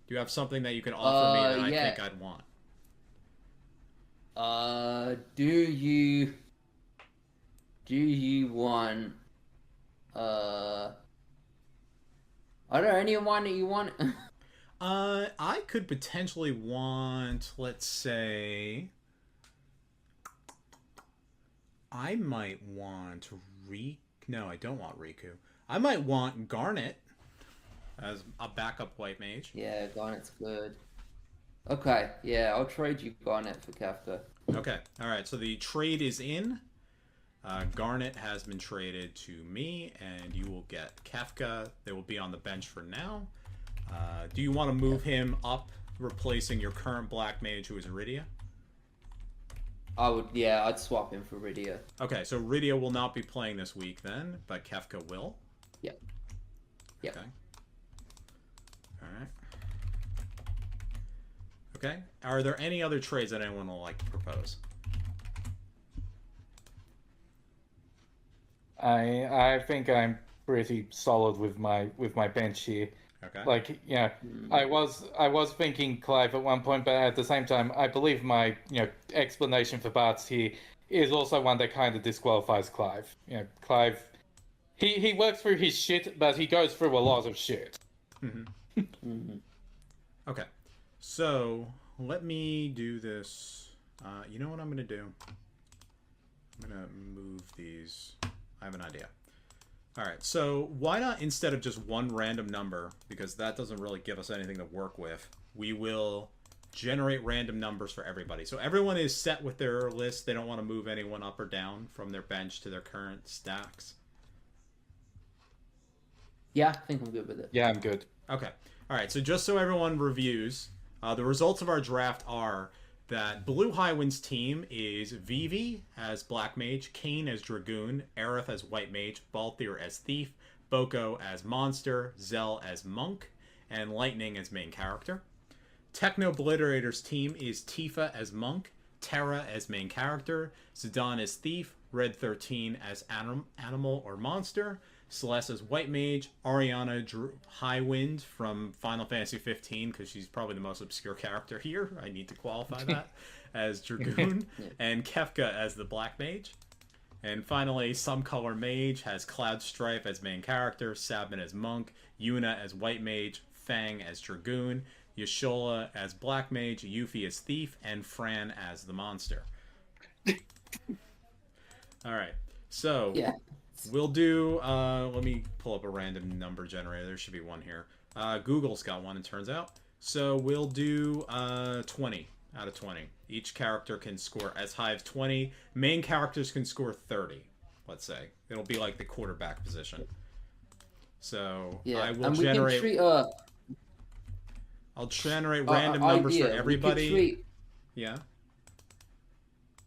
Do you have something that you can offer me that I think I'd want? Do you want are there anyone that you want? I could potentially want, let's say, I might want No, I don't want Riku. I might want Garnet as a backup white mage. Yeah, Garnet's good. Okay, yeah, I'll trade you Garnet for Kefka. Okay, alright, so the trade is in. Garnet has been traded to me, and you will get Kefka. They will be on the bench for now. Do you want to move him up, replacing your current black mage, who is Iridia? I'd swap him for Rydia. Okay, so Rydia will not be playing this week then, but Kefka will? Yep. Okay. Alright. Okay. Are there any other trades that anyone will like to propose? I think I'm pretty solid with my bench here. Okay. Like, yeah, I was thinking Clive at one point, but at the same time, I believe my explanation for Bart's here is also one that kind of disqualifies Clive. Clive, he works through his shit, but he goes through a lot of shit. Okay, so let me do this. You know what I'm gonna do? I'm gonna move these. I have an idea. Alright, so why not, instead of just one random number, because that doesn't really give us anything to work with, we will generate random numbers for everybody. So everyone is set with their list. They don't want to move anyone up or down from their bench to their current stacks. Yeah, I think I'm good with it. Yeah, I'm good. Okay. Alright, so just so everyone reviews, the results of our draft are that BlueHighwind's team is Vivi as Black Mage, Kain as Dragoon, Aerith as White Mage, Balthier as Thief, Boko as Monster, Zell as Monk, and Lightning as main character. Technobliterator's team is Tifa as Monk, Terra as main character, Zidane as Thief, Red 13 as Animal or Monster, Celeste as White Mage, Ariana Highwind from Final Fantasy 15, because she's probably the most obscure character here. I need to qualify that, as Dragoon, and Kefka as the Black Mage. And finally, SomeColourMage has Cloudstripe as main character, Sabin as Monk, Yuna as White Mage, Fang as Dragoon, Yashola as Black Mage, Yuffie as Thief, and Fran as the Monster. Alright, so... Yeah. We'll do, let me pull up a random number generator. There should be one here. Google's got one, it turns out. So we'll do 20 out of 20. Each character can score as high as 20. Main characters can score 30, let's say. It'll be like the quarterback position. So I will generate... I'll generate random numbers for everybody. Yeah.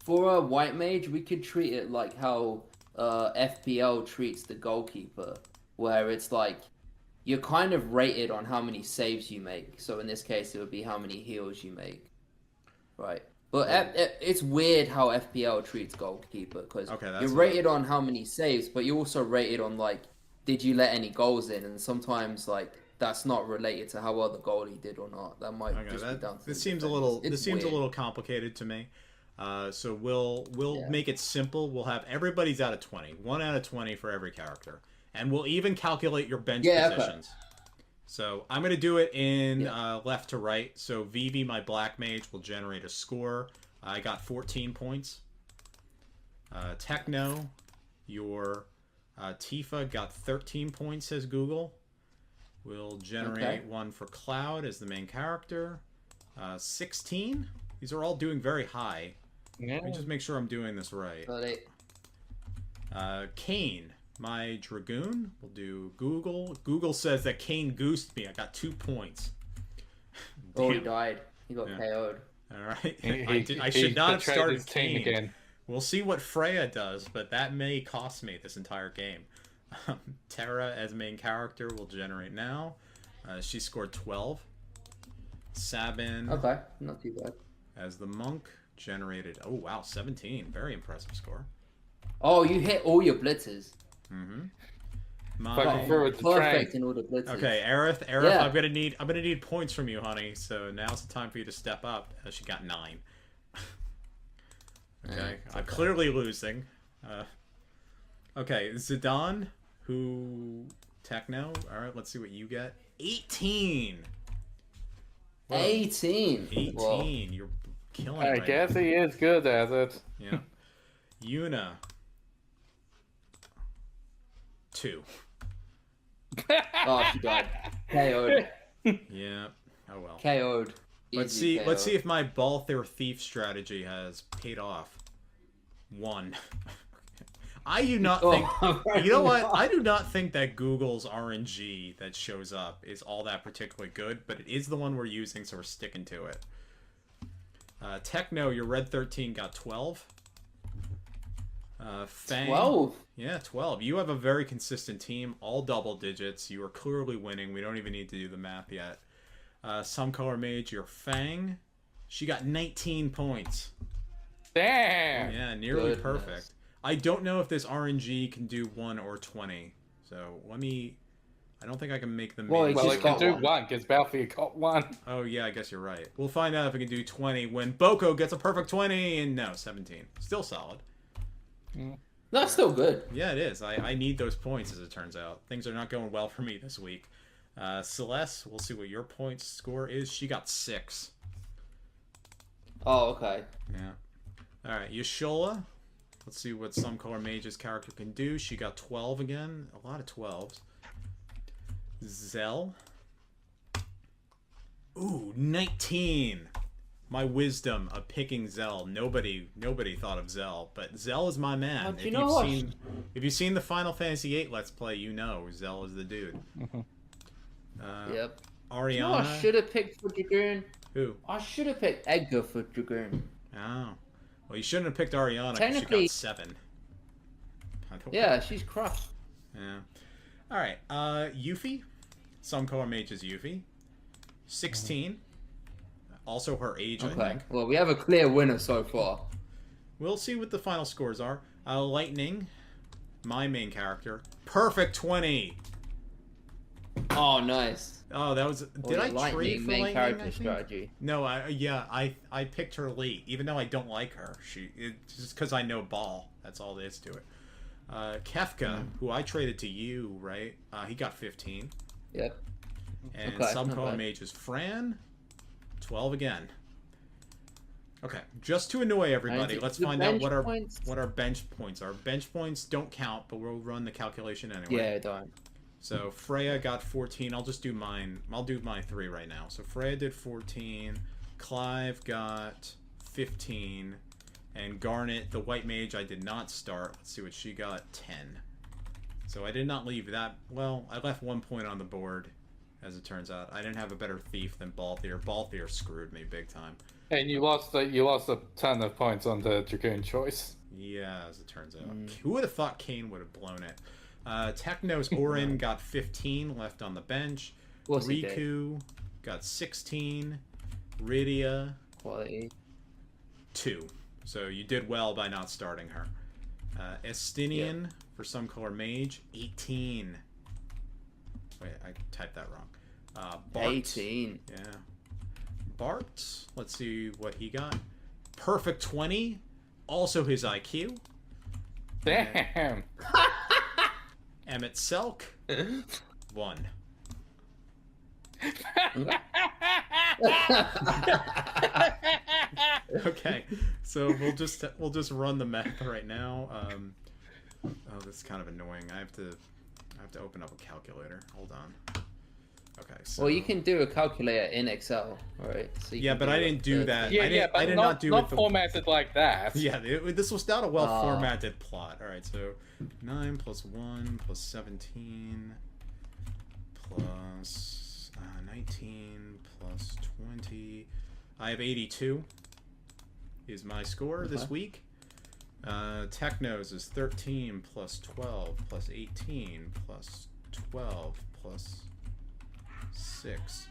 For a White Mage, we could treat it like how... FPL treats the goalkeeper, where it's like you're kind of rated on how many saves you make. So in this case, it would be how many heals you make, right? But it's weird how FPL treats goalkeeper, because you're rated on how many saves, but you're also rated on like, did you let any goals in? And sometimes like that's not related to how well the goalie did or not. That might just be down to this seems a little complicated to me. So we'll make it simple. We'll have everybody's out of 20. 1 out of 20 for every character. And we'll even calculate your bench positions. Okay. So I'm going to do it in left to right. So Vivi, my Black Mage, will generate a score. I got 14 points. Techno, your Tifa got 13 points, says Google. We'll generate one for Cloud as the main character. 16. These are all doing very high. Yeah. Let me just make sure I'm doing this right. Kain, my Dragoon, will do Google. Google says that Kain goosed me. I got 2 points. Oh, he died. He got KO'd. All right. I should not have started Kain again. We'll see what Freya does, but that may cost me this entire game. Terra as main character will generate now. She scored 12. Sabin. Okay, not too bad. As the monk generated, oh wow, 17. Very impressive score. Oh, you hit all your blitzes. Fucking through with the train. Perfect in all the blitzes. Okay, Aerith, Yeah. I'm gonna need points from you, honey. So now's the time for you to step up. She got 9. Okay, I'm clearly losing. Okay, Zidane, Techno. All right, let's see what you get. 18. Whoa. 18. 18. Whoa. You're killing I right guess now. he is good at it. Yeah. Yuna. 2. Oh, she died. KO'd. Yeah. Oh well. KO'd. Let's Easy see. KO. Let's see if my Balthier thief strategy has paid off. 1. I do not think. You know what? I do not think that Google's RNG that shows up is all that particularly good, but it is the one we're using, so we're sticking to it. Techno, your red 13 got 12. Fang. 12. Yeah, 12. You have a very consistent team, all double digits. You are clearly winning. We don't even need to do the math yet. SomeColourMage, your Fang. She got 19 points. Damn. Yeah, nearly Goodness. perfect. I don't know if this RNG can do 1 or 20. So let me. I don't think I can make them. Well, main it Well, just it score. can got do one because Battlefield got 1. Oh yeah, I guess you're right. We'll find out if it can do 20 when Boko gets a perfect 20 and no 17. Still solid. That's still good. Yeah, it is. I need those points as it turns out. Things are not going well for me this week. Celeste, we'll see what your point score is. She got 6. Oh, okay. Yeah. All right, Yashola. Let's see what SomeColourMage's character can do. She got 12 again. A lot of 12s. Zell. Ooh, 19. My wisdom of picking Zell. Nobody thought of Zell, but Zell is my man. But you know what? If you've seen the Final Fantasy VIII Let's Play, you know Zell is the dude. Yep. Ariana. You know what I should have picked for Dragoon? Who? I should have picked Edgar for Dragoon. Oh. Well, you shouldn't have picked Ariana because she Technically- got 7. By the way. Yeah, she's crushed. Yeah. All right. Yuffie. SomeColourMage's Yuffie. 16. Also her age, I Okay. think. Well, we have a clear winner so far. We'll see what the final scores are. Lightning, my main character. Perfect 20. Oh, nice. Oh, that was. Did I trade Lightning for main Lightning? character I think? strategy? No, I picked her late, even though I don't like her. Just because I know ball. That's all there is to it. Kefka, who I traded to you, right? He got 15. Yep. And Okay, SomeColourMage is Fran, 12 again. Okay, just to annoy everybody, Right, let's the find out bench what our points- bench points are. Bench points don't count, but we'll run the calculation anyway. Yeah, don't. So Freya got 14. I'll just do mine. I'll do my 3 right now. So Freya did 14. Clive got 15. And Garnet, the white mage, I did not start. Let's see what she got. 10. So I did not leave that. Well, I left 1 point on the board, as it turns out. I didn't have a better thief than Balthier. Balthier screwed me big time. And you lost a ton of points on the Dragoon choice. Yeah, as it turns out. Who would have thought Kane would have blown it? Techno's Orin got 15 left on the bench. What's he Riku got 16. Rydia, Quality. 2. So you did well by not starting her. Estinian for SomeColourMage, 18. Wait, I typed that wrong. Bart, 18. Yeah. Bart, let's see what he got. Perfect 20. Also his IQ. Damn. Emmett Selk, 1. Okay, so we'll just run the math right now. Oh, this is kind of annoying. I have to open up a calculator. Hold on. Okay, so Well, you can do a calculator in Excel, right? So you yeah, can but I didn't do that. Yeah, but I did not, not do not it. formatted like that. Yeah, this was not a well formatted plot. All right, so 9 plus 1 plus 17 plus 19 plus 20. I have 82 is my score this week. Technos is 13 plus 12 plus 18 plus 12 plus 6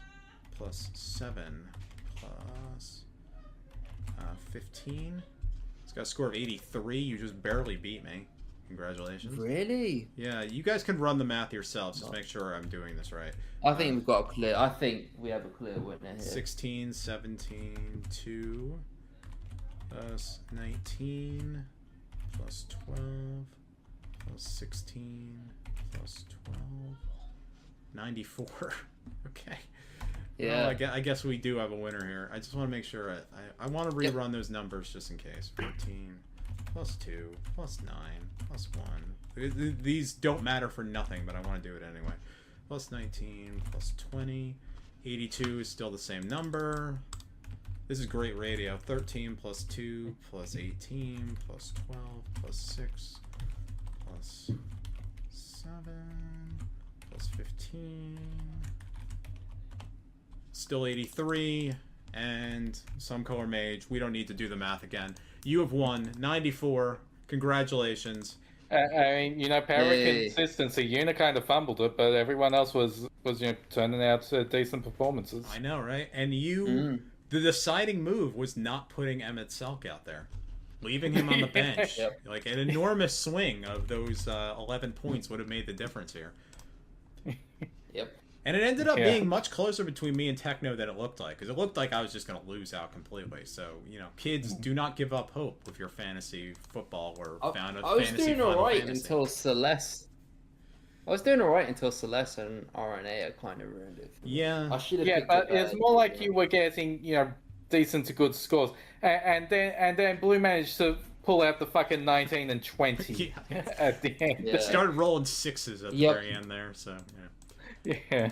plus 7 plus 15. It's got a score of 83. You just barely beat me. Congratulations. Really? Yeah, you guys can run the math yourselves. Just make sure I'm doing this right. I think we've got a clear. I think we have a clear winner here. 16, 17, 2 plus 19 plus 12 plus 16 plus 12. 94. Okay. Yeah. Well, I guess we do have a winner here. I just want to make sure. I want to rerun those numbers just in case. 14 plus 2 plus 9 plus 1. These don't matter for nothing, but I want to do it anyway. Plus 19 plus 20. 82 is still the same number. This is great radio. 13 plus 2 plus 18 plus 12 plus 6 plus 7 plus 15. Still 83. And SomeColourMage. We don't need to do the math again. You have won 94. Congratulations. I mean, power consistency. Yuna kind of fumbled it, but everyone else was turning out decent performances. I know, right? And you, the deciding move was not putting Emmett Selk out there, leaving him on the bench. Yep. Like an enormous swing of those 11 points would have made the difference here. Yep. And it ended up being much closer between me and Techno than it looked like, because it looked like I was just going to lose out completely. So, kids, do not give up hope with your fantasy football or fantasy I was doing alright fantasy. until Celeste. I was doing alright until Celeste and RNA kind of ruined it. Yeah. I should have. Yeah, but it's more like you were getting, decent to good scores, and then Blue managed to pull out the fucking 19 and 20 at the end. Yeah. Started rolling sixes at the very end there, so yeah. Yeah.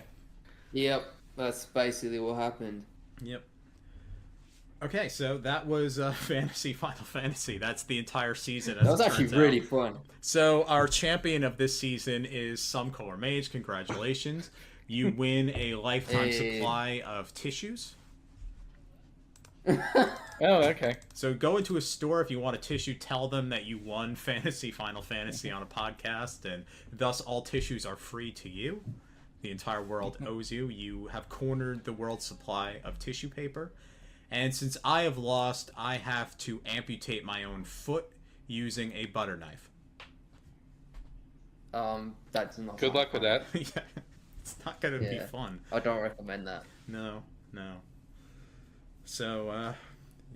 Yep, that's basically what happened. Yep. Okay, so that was Final Fantasy. That's the entire season. That was actually really fun. So our champion of this season is SomeColourMage. Congratulations. You win a lifetime supply of tissues. Oh, okay. So go into a store if you want a tissue. Tell them that you won Final Fantasy on a podcast, and thus all tissues are free to you. The entire world owes you. You have cornered the world's supply of tissue paper. And since I have lost, I have to amputate my own foot using a butter knife. That's not. Good luck with that. Yeah, it's not going to be fun. I don't recommend that. No. So,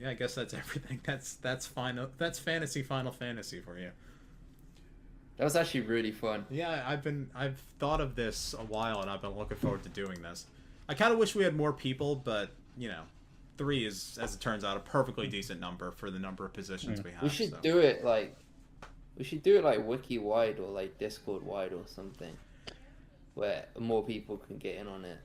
I guess that's everything. That's final. That's Final Fantasy for you. That was actually really fun. Yeah, I've thought of this a while, and I've been looking forward to doing this. I kind of wish we had more people, but 3 is, as it turns out, a perfectly decent number for the number of positions we have. We should do it like wiki wide or like Discord wide or something, where more people can get in on it.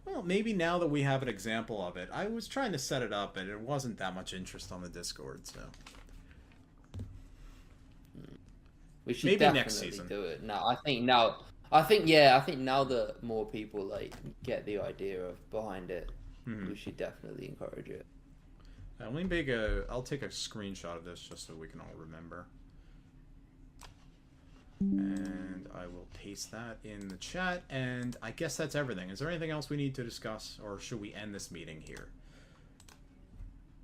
Well, maybe now that we have an example of it. I was trying to set it up, and it wasn't that much interest on the Discord, so. We should maybe definitely next season. Do it. I think now that more people like get the idea of behind it, we should definitely encourage it. Let me I'll take a screenshot of this just so we can all remember. And I will paste that in the chat, and I guess that's everything. Is there anything else we need to discuss, or should we end this meeting here?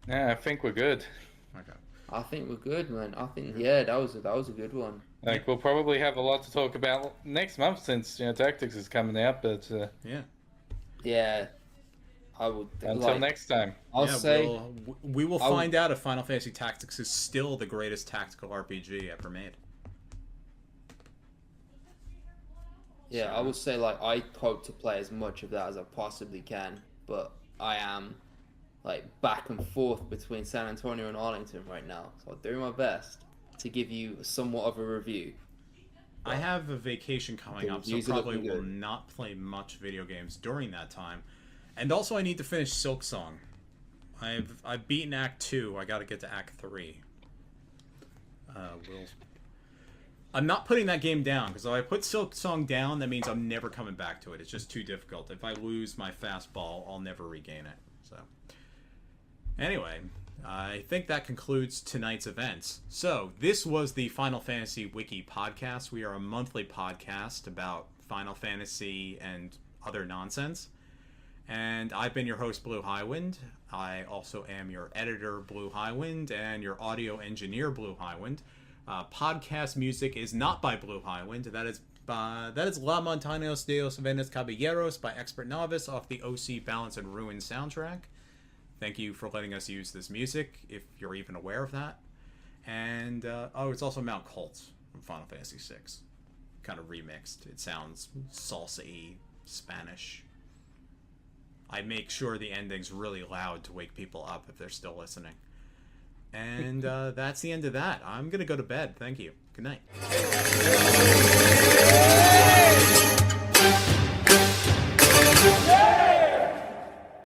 Yeah, I think we're good. Okay. I think we're good, man. I think that was a good one. Like, we'll probably have a lot to talk about next month since Tactics is coming out, but yeah, I would. Until next time, I'll say we will find out if Final Fantasy Tactics is still the greatest tactical RPG ever made. Yeah, I would say I hope to play as much of that as I possibly can, but I am back and forth between San Antonio and Arlington right now, so I'll do my best to give you somewhat of a review. I have a vacation coming up, so probably will not play much video games during that time. And also I need to finish Silk Song. I've beaten Act 2, I gotta get to Act 3. I'm not putting that game down, because if I put Silk Song down, that means I'm never coming back to it. It's just too difficult. If I lose my fastball, I'll never regain it. So, anyway, I think that concludes tonight's events. So, this was the Final Fantasy Wiki Podcast. We are a monthly podcast about Final Fantasy and other nonsense. And I've been your host, BlueHighwind. I also am your editor, BlueHighwind, and your audio engineer, BlueHighwind. Podcast music is not by BlueHighwind. That is La Montañas de los Jovenes Caballeros by XPRTNovice off the OC Balance and Ruin soundtrack. Thank you for letting us use this music, if you're even aware of that. And, it's also Mount Koltz from Final Fantasy VI. Kind of remixed. It sounds salsa-y, Spanish. I make sure the ending's really loud to wake people up if they're still listening. And that's the end of that. I'm going to go to bed. Thank you. Good night.